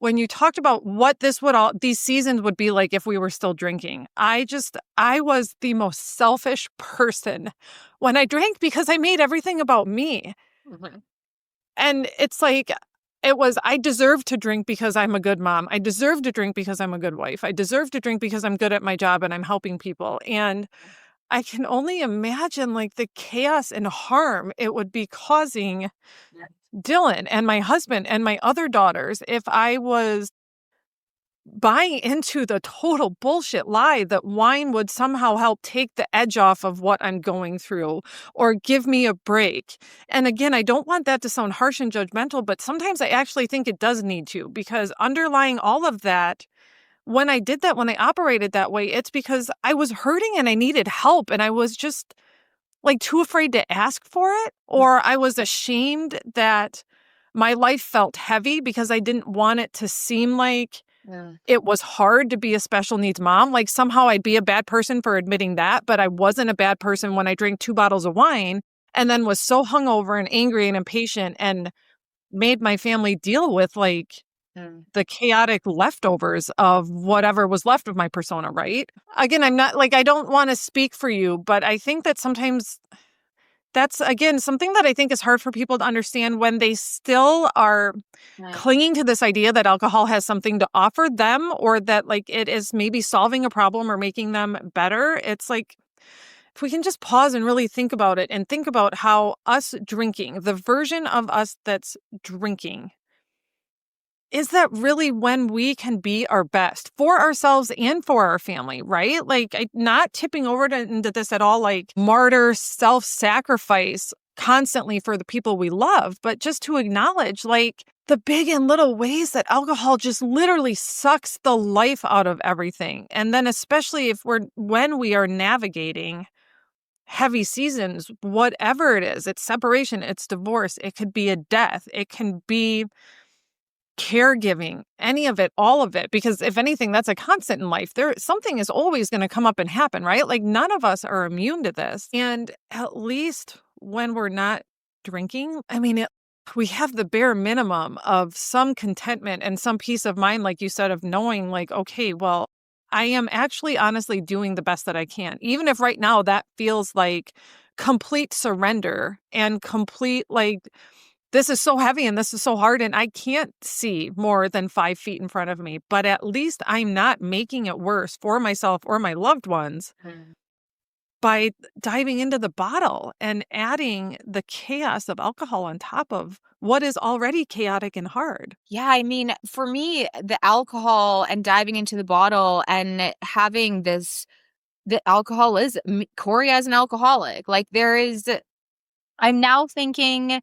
Speaker 2: when you talked about what these seasons would be like if we were still drinking, I was the most selfish person when I drank, because I made everything about me. And it's like, I deserve to drink because I'm a good mom. I deserve to drink because I'm a good wife. I deserve to drink because I'm good at my job and I'm helping people. And I can only imagine like the chaos and harm it would be causing Dylan and my husband and my other daughters if I was buying into the total bullshit lie that wine would somehow help take the edge off of what I'm going through or give me a break. And again, I don't want that to sound harsh and judgmental, but sometimes I actually think it does need to, because underlying all of that, when I operated that way, it's because I was hurting and I needed help, and I was just like too afraid to ask for it, or I was ashamed that my life felt heavy because I didn't want it to seem like it was hard to be a special needs mom. Like somehow I'd be a bad person for admitting that, but I wasn't a bad person when I drank 2 bottles of wine and then was so hungover and angry and impatient and made my family deal with like the chaotic leftovers of whatever was left of my persona, right? Again, I'm not like, I don't want to speak for you, but I think that sometimes that's, again, something that I think is hard for people to understand when they still are clinging to this idea that alcohol has something to offer them, or that like it is maybe solving a problem or making them better. It's like, if we can just pause and really think about it and think about how us drinking, the version of us that's drinking, is that really when we can be our best for ourselves and for our family, right? Like, not tipping over into this at all, like martyr self-sacrifice constantly for the people we love, but just to acknowledge like the big and little ways that alcohol just literally sucks the life out of everything. And then especially when we are navigating heavy seasons, whatever it is, it's separation, it's divorce, it could be a death, it can be caregiving, any of it, all of it, because if anything, that's a constant in life. Something is always going to come up and happen, right? Like, none of us are immune to this. And at least when we're not drinking, I mean, we have the bare minimum of some contentment and some peace of mind, like you said, of knowing like, okay, well, I am actually honestly doing the best that I can. Even if right now that feels like complete surrender and complete like, this is so heavy and this is so hard and I can't see more than 5 feet in front of me, but at least I'm not making it worse for myself or my loved ones by diving into the bottle and adding the chaos of alcohol on top of what is already chaotic and hard.
Speaker 1: Yeah, I mean, for me, the alcohol and diving into the bottle and having the alcoholism, Kori as an alcoholic, like I'm now thinking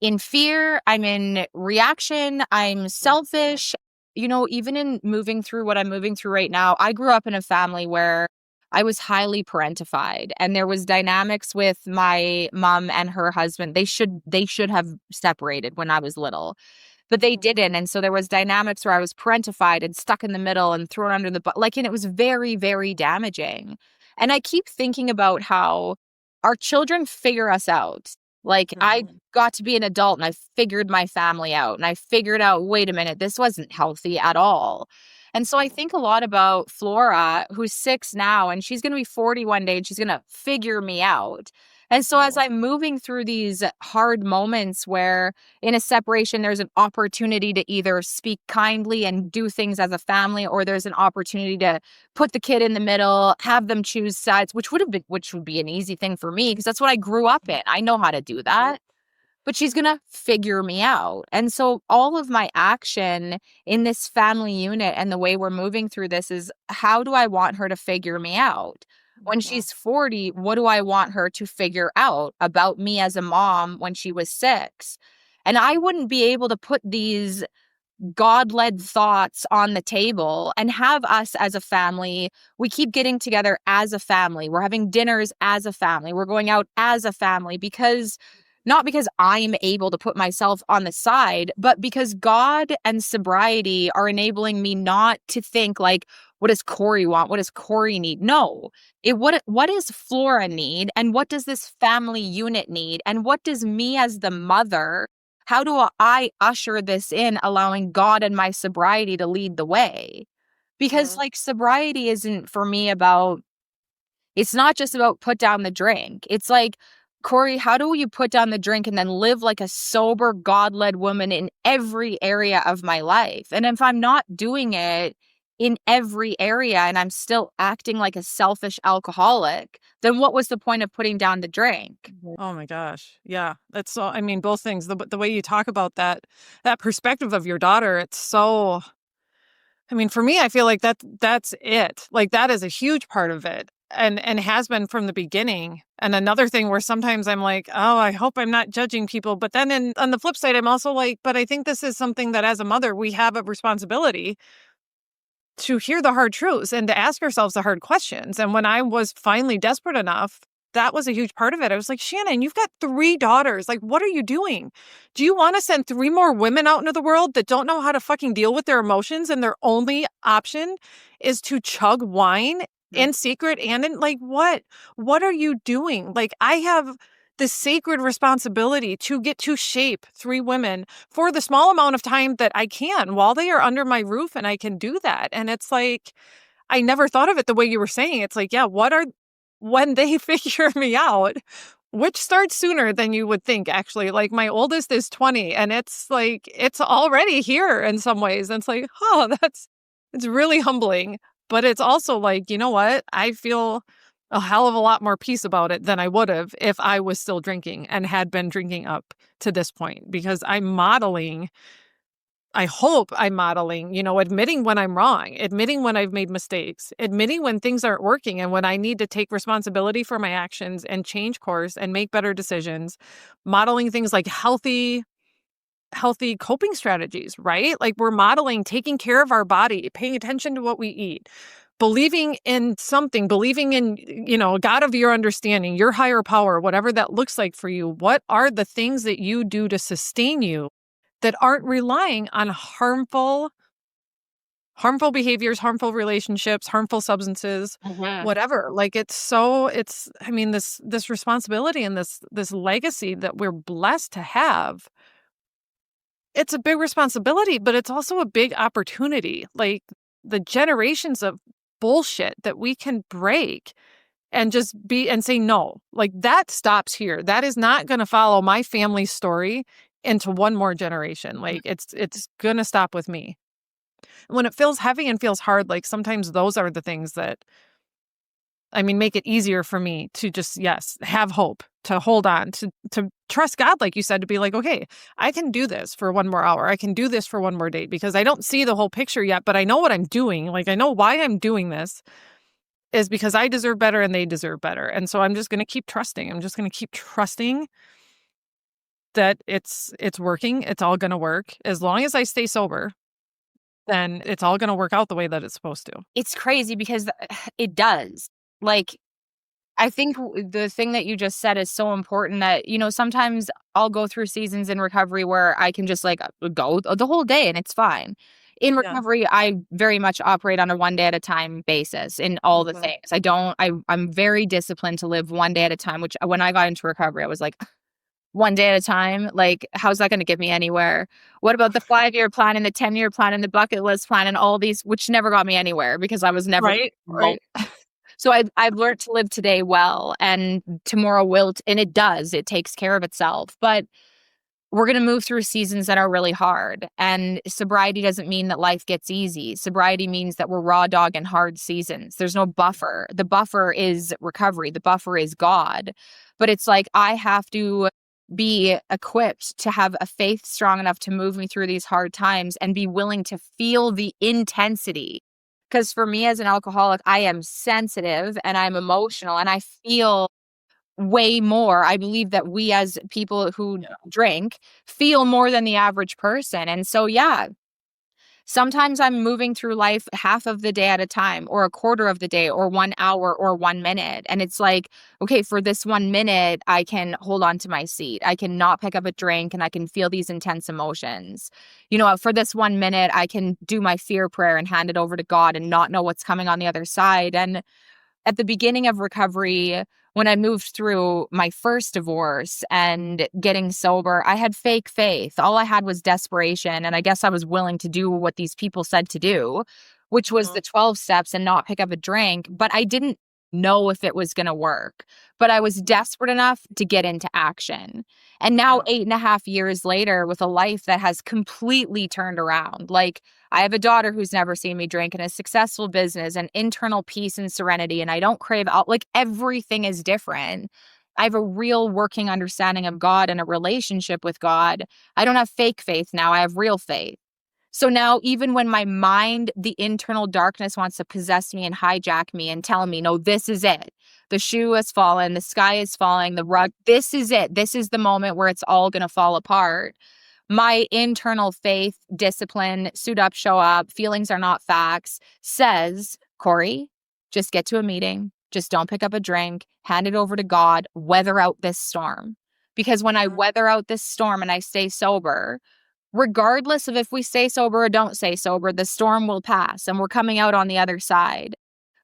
Speaker 1: in fear, I'm in reaction, I'm selfish. You know, even in moving through what I'm moving through right now, I grew up in a family where I was highly parentified, and there was dynamics with my mom and her husband. They should have separated when I was little, but they didn't. And so there was dynamics where I was parentified and stuck in the middle and thrown under the bus. Like, and it was very, very damaging. And I keep thinking about how our children figure us out. Like, I got to be an adult and I figured my family out and I figured out, wait a minute, this wasn't healthy at all. And so I think a lot about Flora, who's 6 now, and she's going to be 40 one day and she's going to figure me out. And so as I'm moving through these hard moments where in a separation, there's an opportunity to either speak kindly and do things as a family, or there's an opportunity to put the kid in the middle, have them choose sides, which would be an easy thing for me because that's what I grew up in. I know how to do that. But she's going to figure me out. And so all of my action in this family unit and the way we're moving through this is, how do I want her to figure me out? When she's 40, what do I want her to figure out about me as a mom when she was 6? And I wouldn't be able to put these God-led thoughts on the table and have us as a family. We keep getting together as a family. We're having dinners as a family. We're going out as a family not because I'm able to put myself on the side, but because God and sobriety are enabling me not to think like, what does Kori want? What does Kori need? No. What does Flora need? And what does this family unit need? And what does me as the mother, how do I usher this in, allowing God and my sobriety to lead the way? Because like, sobriety isn't for me it's not just about put down the drink. It's like, Kori, how do you put down the drink and then live like a sober, God-led woman in every area of my life? And if I'm not doing it in every area and I'm still acting like a selfish alcoholic, then what was the point of putting down the drink?
Speaker 2: Oh my gosh. Yeah. That's so, I mean, both things. The way you talk about that perspective of your daughter, it's so, I mean, for me, I feel like that's it. Like, that is a huge part of it. And has been from the beginning. And another thing where sometimes I'm like, oh, I hope I'm not judging people. But then on the flip side, I'm also like, but I think this is something that as a mother, we have a responsibility to hear the hard truths and to ask ourselves the hard questions. And when I was finally desperate enough, that was a huge part of it. I was like, Shannon, you've got 3 daughters. Like, what are you doing? Do you want to send 3 more women out into the world that don't know how to fucking deal with their emotions and their only option is to chug wine in secret? And in, like, what are you doing? Like, I have this sacred responsibility to get to shape 3 women for the small amount of time that I can while they are under my roof, and I can do that. And it's like, I never thought of it the way you were saying. It's like, yeah, when they figure me out, which starts sooner than you would think, actually. Like, my oldest is 20, and it's like, it's already here in some ways. And it's like, oh, it's really humbling. But it's also like, you know what? I feel a hell of a lot more peace about it than I would have if I was still drinking and had been drinking up to this point, because I hope I'm modeling, admitting when I'm wrong, admitting when I've made mistakes, admitting when things aren't working and when I need to take responsibility for my actions and change course and make better decisions, modeling things like healthy coping strategies, right? Like, we're modeling taking care of our body, paying attention to what we eat, believing in something, believing in, God of your understanding, your higher power, whatever that looks like for you. What are the things that you do to sustain you that aren't relying on harmful behaviors, harmful relationships, harmful substances, whatever. Like, this responsibility and this legacy that we're blessed to have. It's a big responsibility, but it's also a big opportunity. Like, the generations of bullshit that we can break and just say no. Like, that stops here. That is not going to follow my family's story into one more generation. Like, it's going to stop with me. When it feels heavy and feels hard, like, sometimes those are the things that, make it easier for me to just, yes, have hope, to hold on, to trust God, like you said, to be like, okay, I can do this for one more hour. I can do this for one more day, because I don't see the whole picture yet, but I know what I'm doing. Like, I know why I'm doing this is because I deserve better and they deserve better. And so I'm just going to keep trusting. I'm just going to keep trusting that it's working. It's all going to work. As long as I stay sober, then it's all going to work out the way that it's supposed to.
Speaker 1: It's crazy because it does. Like, I think the thing that you just said is so important that, sometimes I'll go through seasons in recovery where I can just go the whole day and it's fine. In recovery, I very much operate on a one day at a time basis in all the things. I'm very disciplined to live one day at a time, which when I got into recovery, I was like, one day at a time, like, how's that going to get me anywhere? What about the 5-year plan and the 10-year plan and the bucket list plan and all these, which never got me anywhere because I was never
Speaker 2: right.
Speaker 1: So I've learned to live today well, and tomorrow will, and it does. It takes care of itself. But we're going to move through seasons that are really hard. And sobriety doesn't mean that life gets easy. Sobriety means that we're raw dog in hard seasons. There's no buffer. The buffer is recovery. The buffer is God. But it's like, I have to be equipped to have a faith strong enough to move me through these hard times and be willing to feel the intensity. Because for me as an alcoholic, I am sensitive and I'm emotional and I feel way more. I believe that we as people who drink feel more than the average person. And so, sometimes I'm moving through life half of the day at a time, or a quarter of the day, or 1 hour, or 1 minute. And it's like, okay, for this 1 minute, I can hold on to my seat. I can not pick up a drink and I can feel these intense emotions. For this 1 minute, I can do my fear prayer and hand it over to God and not know what's coming on the other side. And at the beginning of recovery, when I moved through my first divorce and getting sober, I had fake faith. All I had was desperation. And I guess I was willing to do what these people said to do, which was the 12 steps and not pick up a drink. But I didn't know if it was going to work. But I was desperate enough to get into action. And now 8.5 years later, with a life that has completely turned around, like, I have a daughter who's never seen me drink, and a successful business and internal peace and serenity. And I don't crave out, like, everything is different. I have a real working understanding of God and a relationship with God. I don't have fake faith now. I have real faith. So now, even when my mind, the internal darkness wants to possess me and hijack me and tell me, no, this is it. The shoe has fallen. The sky is falling. The rug. This is it. This is the moment where it's all going to fall apart. My internal faith, discipline, suit up, show up, feelings are not facts, says, Kori, just get to a meeting. Just don't pick up a drink. Hand it over to God. Weather out this storm. Because when I weather out this storm and I stay sober, regardless of if we stay sober or don't stay sober, the storm will pass and we're coming out on the other side.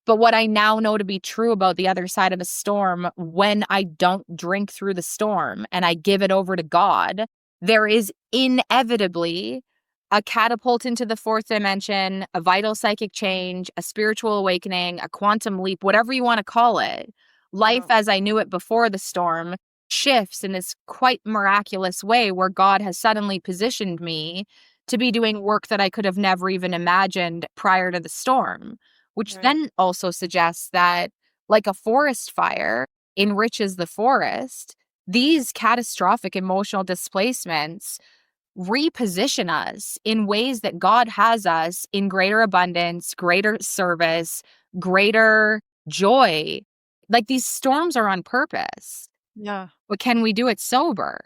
Speaker 1: But what I now know to be true about the other side of a storm, when I don't drink through the storm and I give it over to God, there is inevitably a catapult into the fourth dimension, a vital psychic change, a spiritual awakening, a quantum leap, whatever you want to call it. Life as I knew it before the storm shifts in this quite miraculous way where God has suddenly positioned me to be doing work that I could have never even imagined prior to the storm, which then also suggests that, like a forest fire enriches the forest, these catastrophic emotional displacements reposition us in ways that God has us in greater abundance, greater service, greater joy. Like, these storms are on purpose.
Speaker 2: Yeah.
Speaker 1: But can we do it sober?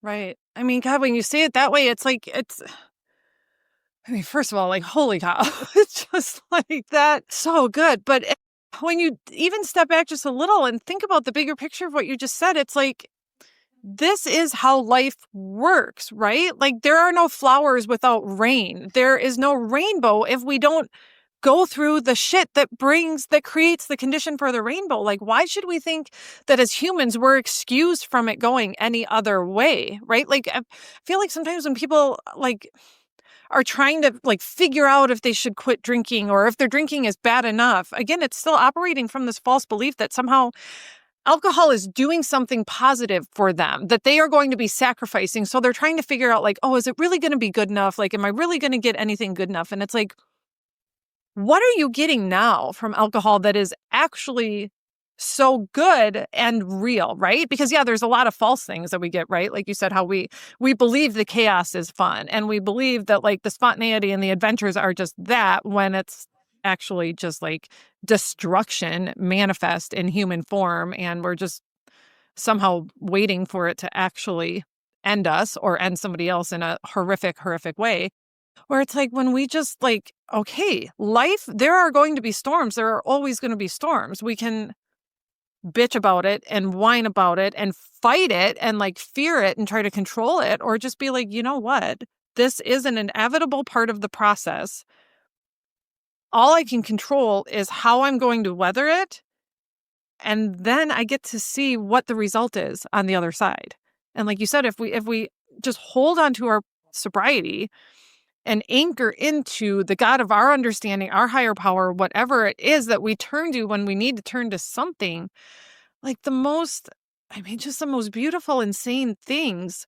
Speaker 2: Right. I mean, God, when you say it that way, I mean, first of all, like, holy cow, it's just like that. So good. But when you even step back just a little and think about the bigger picture of what you just said, it's like, this is how life works, right? Like, there are no flowers without rain. There is no rainbow if we don't go through the shit that creates the condition for the rainbow. Like, why should we think that as humans we're excused from it going any other way, right? Like, I feel like sometimes when people like are trying to like figure out if they should quit drinking or if their drinking is bad enough, again, it's still operating from this false belief that somehow alcohol is doing something positive for them, that they are going to be sacrificing. So they're trying to figure out like, oh, is it really going to be good enough? Like, am I really going to get anything good enough? And it's like, what are you getting now from alcohol that is actually so good and real, right? Because yeah, there's a lot of false things that we get, right? Like you said, how we believe the chaos is fun, and we believe that like the spontaneity and the adventures are just that, when it's actually just like destruction manifest in human form, and we're just somehow waiting for it to actually end us or end somebody else in a horrific way. Where it's like, when we just like, okay, life, there are going to be storms. There are always going to be storms. We can bitch about it and whine about it and fight it and like fear it and try to control it, or just be like, you know what? This is an inevitable part of the process. All I can control is how I'm going to weather it. And then I get to see what the result is on the other side. And like you said, if we just hold on to our sobriety and anchor into the God of our understanding, our higher power, whatever it is that we turn to when we need to turn to something, like just the most beautiful, insane things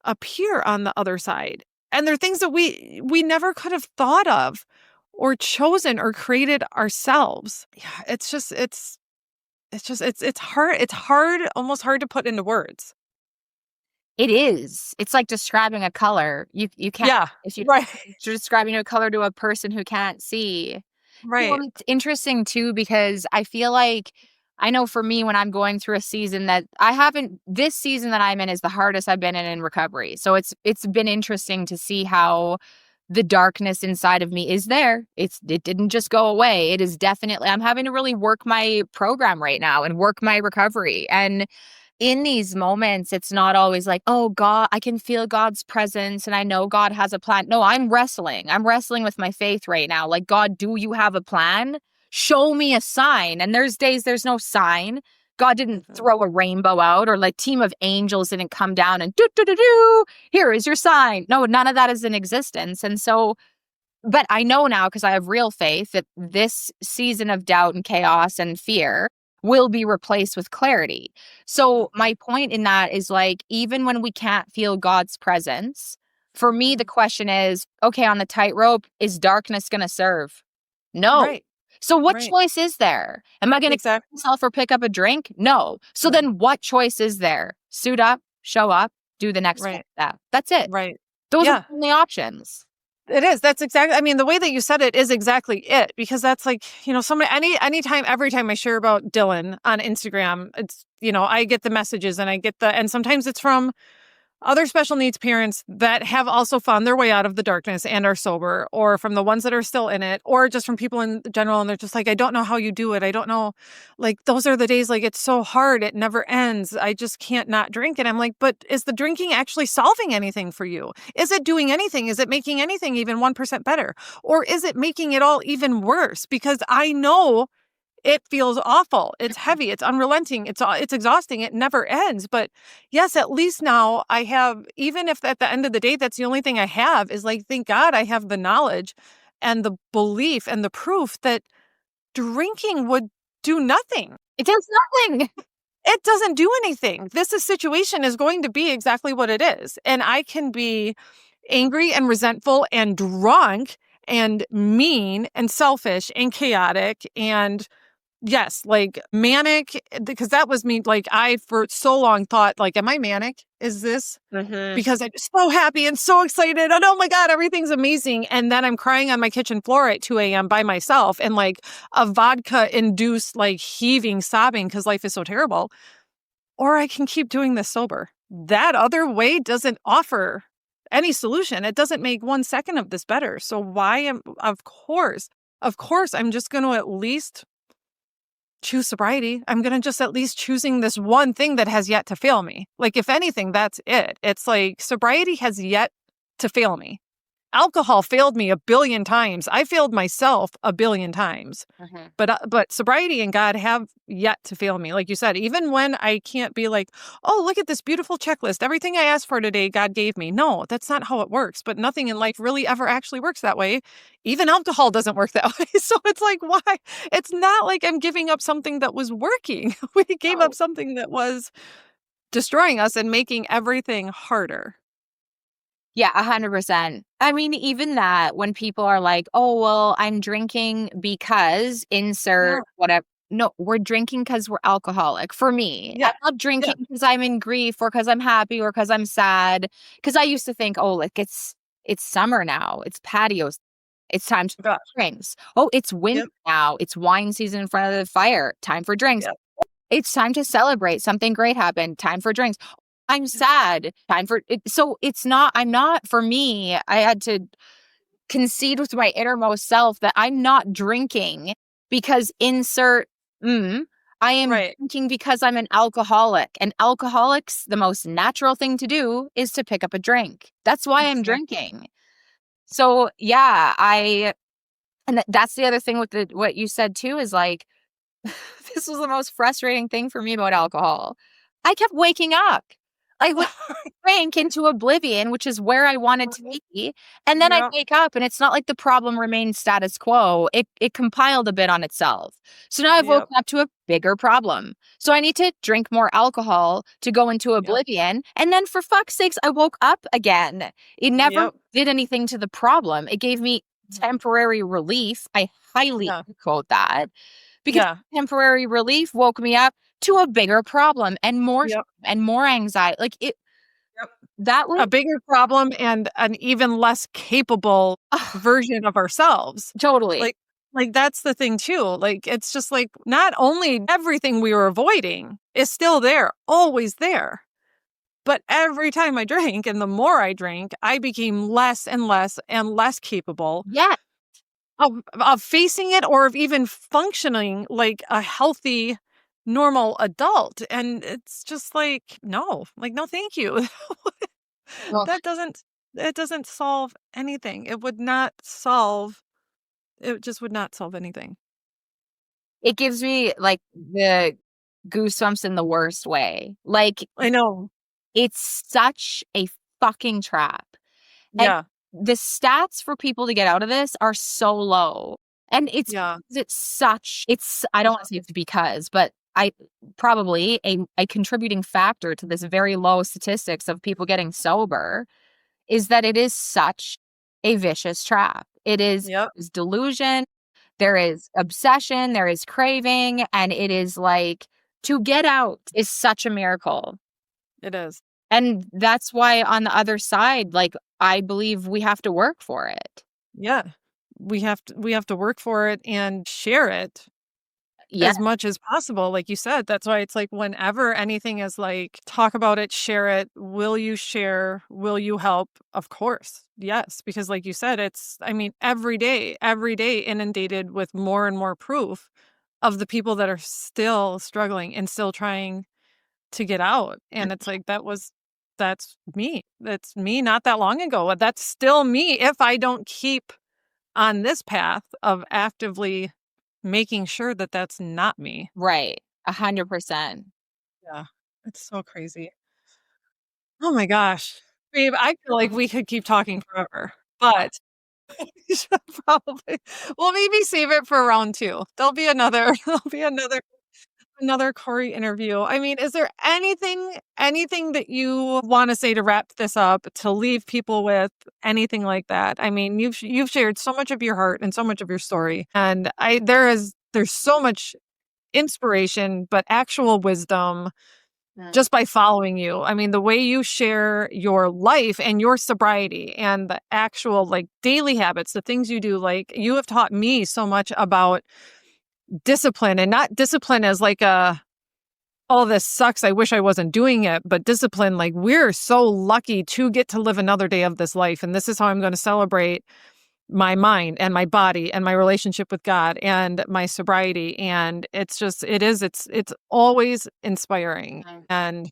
Speaker 2: appear on the other side. And they're things that we never could have thought of or chosen or created ourselves. Yeah, it's hard. It's hard, almost hard to put into words.
Speaker 1: It is. It's like describing a color. You can't.
Speaker 2: Yeah.
Speaker 1: If you
Speaker 2: Right.
Speaker 1: you're describing a color to a person who can't see.
Speaker 2: Right.
Speaker 1: Well, it's interesting too, because I feel like, I know for me, when I'm going through a season that this season that I'm in is the hardest I've been in recovery. So it's been interesting to see how the darkness inside of me is there. It didn't just go away. It is definitely, I'm having to really work my program right now and work my recovery. And in these moments, it's not always like, oh, God, I can feel God's presence and I know God has a plan. No, I'm wrestling. I'm wrestling with my faith right now. Like, God, do you have a plan? Show me a sign. And there's days there's no sign. God didn't throw a rainbow out, or like team of angels didn't come down and do, here is your sign. No, none of that is in existence. And so, but I know now, because I have real faith, that this season of doubt and chaos and fear will be replaced with clarity. So my point in that is, like, even when we can't feel God's presence, for me, the question is, okay, on the tightrope, is darkness going to serve? No.
Speaker 2: Right.
Speaker 1: So what choice is there? Am I going to kill myself or pick up a drink? No. So then what choice is there? Suit up, show up, do the next step. That's it.
Speaker 2: Right.
Speaker 1: Those are the only options.
Speaker 2: It is. That's exactly, I mean, the way that you said it is exactly it, because that's like, anytime, every time I share about Dylan on Instagram, it's, I get the messages and and sometimes it's from other special needs parents that have also found their way out of the darkness and are sober, or from the ones that are still in it, or just from people in general. And they're just like, I don't know how you do it. I don't know. Like, those are the days, like, it's so hard. It never ends. I just can't not drink. And I'm like, but is the drinking actually solving anything for you? Is it doing anything? Is it making anything even 1% better? Or is it making it all even worse? Because I know it feels awful. It's heavy. It's unrelenting. It's exhausting. It never ends. But yes, at least now I have, even if at the end of the day, that's the only thing I have, is like, thank God I have the knowledge and the belief and the proof that drinking would do nothing.
Speaker 1: It does nothing.
Speaker 2: It doesn't do anything. Situation is going to be exactly what it is. And I can be angry and resentful and drunk and mean and selfish and chaotic and, yes, like, manic, because that was me. Like, I for so long thought, like, am I manic? Is this because I'm so happy and so excited and oh my God, everything's amazing. And then I'm crying on my kitchen floor at 2 a.m. by myself and like a vodka induced like heaving, sobbing because life is so terrible. Or I can keep doing this sober. That other way doesn't offer any solution. It doesn't make 1 second of this better. So of course, I'm just going to at least choose sobriety. I'm going to just at least choosing this one thing that has yet to fail me. Like, if anything, that's it. It's like sobriety has yet to fail me. Alcohol failed me 1 billion times. I failed myself 1 billion times. But sobriety and God have yet to fail me. Like you said, even when I can't be like, oh, look at this beautiful checklist. Everything I asked for today, God gave me. No, that's not how it works. But nothing in life really ever actually works that way. Even alcohol doesn't work that way. So it's like, why? It's not like I'm giving up something that was working. We gave up something that was destroying us and making everything harder.
Speaker 1: Yeah, 100%. I mean, even that, when people are like, oh, well, I'm drinking because insert whatever. No, we're drinking because we're alcoholic. For me, I'm not drinking because I'm in grief or because I'm happy or because I'm sad. Because I used to think, oh, like, it's summer now. It's patios. It's time to drinks. Oh, it's winter now. It's wine season in front of the fire. Time for drinks. It's time to celebrate. Something great happened. Time for drinks. I'm sad. Time for it. So for me, I had to concede with my innermost self that I'm not drinking because I am drinking because I'm an alcoholic. And alcoholics, the most natural thing to do is to pick up a drink. That's why I'm drinking. So yeah, that's the other thing with what you said too, is like, this was the most frustrating thing for me about alcohol. I kept waking up. I would drink into oblivion, which is where I wanted to be. And then I wake up and it's not like the problem remained status quo. It compiled a bit on itself. So now I've woken up to a bigger problem. So I need to drink more alcohol to go into oblivion. And then for fuck's sakes, I woke up again. It never did anything to the problem. It gave me temporary relief. I highly quote that. Because temporary relief woke me up to a bigger problem and more anxiety. Like that was
Speaker 2: a bigger problem and an even less capable version of ourselves.
Speaker 1: Totally.
Speaker 2: Like that's the thing too. Like, it's just like, not only everything we were avoiding is still there, always there. But every time I drank and the more I drank, I became less and less and less capable. Of facing it or of even functioning like a healthy, normal adult. And it's just like, no, thank you. It doesn't solve anything. It just would not solve anything.
Speaker 1: It gives me like the goosebumps in the worst way. Like,
Speaker 2: I know.
Speaker 1: It's such a fucking trap. And the stats for people to get out of this are so low. And I don't want to say it's because, but probably a contributing factor to this very low statistics of people getting sober is that it is such a vicious trap. It is delusion, there is obsession, there is craving, and it is like, to get out is such a miracle.
Speaker 2: It is.
Speaker 1: And that's why on the other side, like, I believe we have to work for it.
Speaker 2: Yeah. We have to work for it and share it.
Speaker 1: Yeah.
Speaker 2: as much as possible. Like you said, that's why it's like whenever anything is like, talk about it, share it. Will you share? Will you help? Of course. Yes. Because like you said, every day inundated with more and more proof of the people that are still struggling and still trying to get out. And it's like, that's me. That's me not that long ago. That's still me if I don't keep on this path of actively making sure that that's not me.
Speaker 1: Right. 100%.
Speaker 2: Yeah. It's so crazy. Oh my gosh. Babe, I feel like we could keep talking forever, but we should probably, well, maybe save it for round two. There'll be another Kori interview. I mean, is there anything that you want to say to wrap this up, to leave people with, anything like that? I mean, you've shared so much of your heart and so much of your story, and there's so much inspiration, but actual wisdom just by following you. I mean, the way you share your life and your sobriety and the actual like daily habits, the things you do, like you have taught me so much about discipline, and not discipline as like oh, this sucks, I wish I wasn't doing it, but discipline, like we're so lucky to get to live another day of this life. And this is how I'm going to celebrate my mind and my body and my relationship with God and my sobriety. And it's always inspiring. And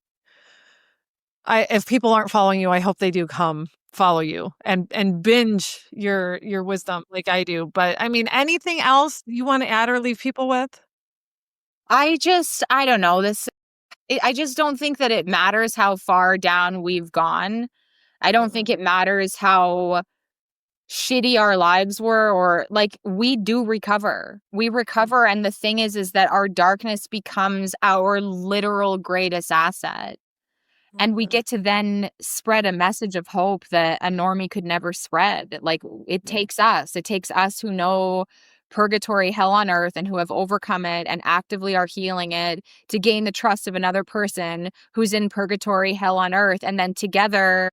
Speaker 2: if people aren't following you, I hope they do come follow you and binge your wisdom like I do. But I mean, anything else you want to add or leave people with?
Speaker 1: I don't know I just don't think that it matters how far down we've gone. I don't think it matters how shitty our lives were, or like we do recover. We recover. And the thing is that our darkness becomes our literal greatest asset. And we get to then spread a message of hope that a normie could never spread. Like it takes us who know purgatory, hell on earth, and who have overcome it and actively are healing it to gain the trust of another person who's in purgatory, hell on earth. And then together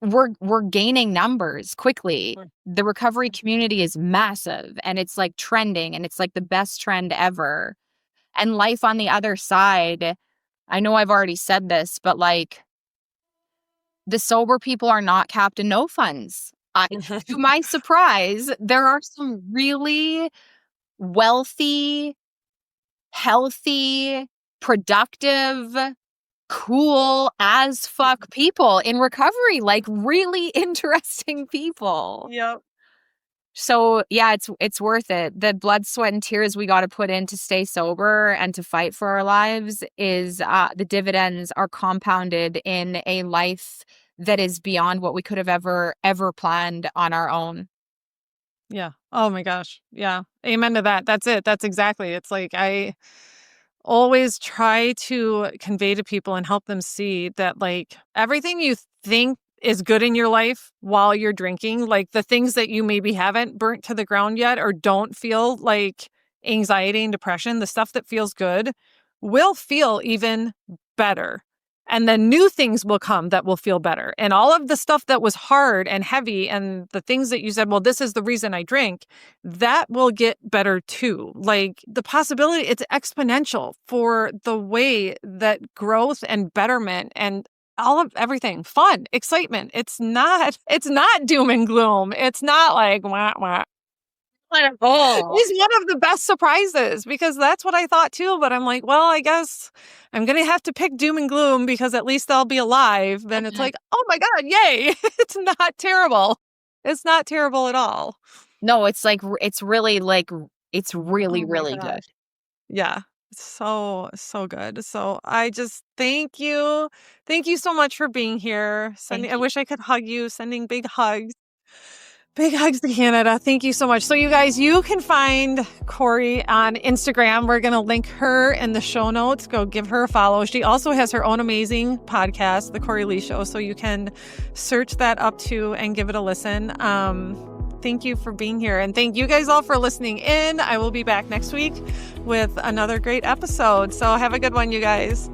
Speaker 1: we're gaining numbers quickly. The recovery community is massive, and it's like trending, and it's like the best trend ever. And life on the other side, I know I've already said this, but like the sober people are not Captain No Funds. To my surprise, there are some really wealthy, healthy, productive, cool as fuck people in recovery, like really interesting people.
Speaker 2: Yep.
Speaker 1: So yeah, it's worth it. The blood, sweat, and tears we got to put in to stay sober and to fight for our lives is the dividends are compounded in a life that is beyond what we could have ever planned on our own.
Speaker 2: Yeah. Oh my gosh. Yeah. Amen to that. That's it. That's exactly. It's like I always try to convey to people and help them see that like everything you think is good in your life while you're drinking, like the things that you maybe haven't burnt to the ground yet or don't feel like anxiety and depression, the stuff that feels good will feel even better. And then new things will come that will feel better. And all of the stuff that was hard and heavy and the things that you said, well, this is the reason I drink, that will get better too. Like the possibility, it's exponential for the way that growth and betterment and all of everything, fun, excitement. It's not doom and gloom. It's not like wah, wah. It's one of the best surprises because that's what I thought too. But I'm like, well, I guess I'm going to have to pick doom and gloom because at least I'll be alive. Then it's like, oh my God, yay. It's not terrible. It's not terrible at all.
Speaker 1: No, it's like, it's really really good.
Speaker 2: Yeah. So good. So I just thank you. Thank you so much for being here. I wish I could hug you, sending big hugs. Big hugs to Canada. Thank you so much. So you guys, you can find Kori on Instagram. We're going to link her in the show notes. Go give her a follow. She also has her own amazing podcast, The Kori Leigh Show. So you can search that up too and give it a listen. Thank you for being here. And thank you guys all for listening in. I will be back next week with another great episode. So have a good one, you guys.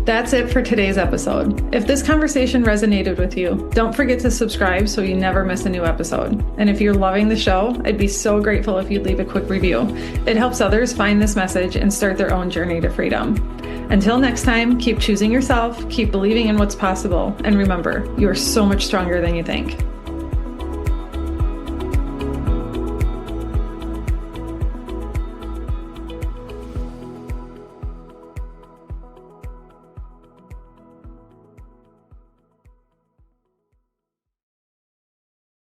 Speaker 2: That's it for today's episode. If this conversation resonated with you, don't forget to subscribe so you never miss a new episode. And if you're loving the show, I'd be so grateful if you'd leave a quick review. It helps others find this message and start their own journey to freedom. Until next time, keep choosing yourself, keep believing in what's possible, and remember, you are so much stronger than you think.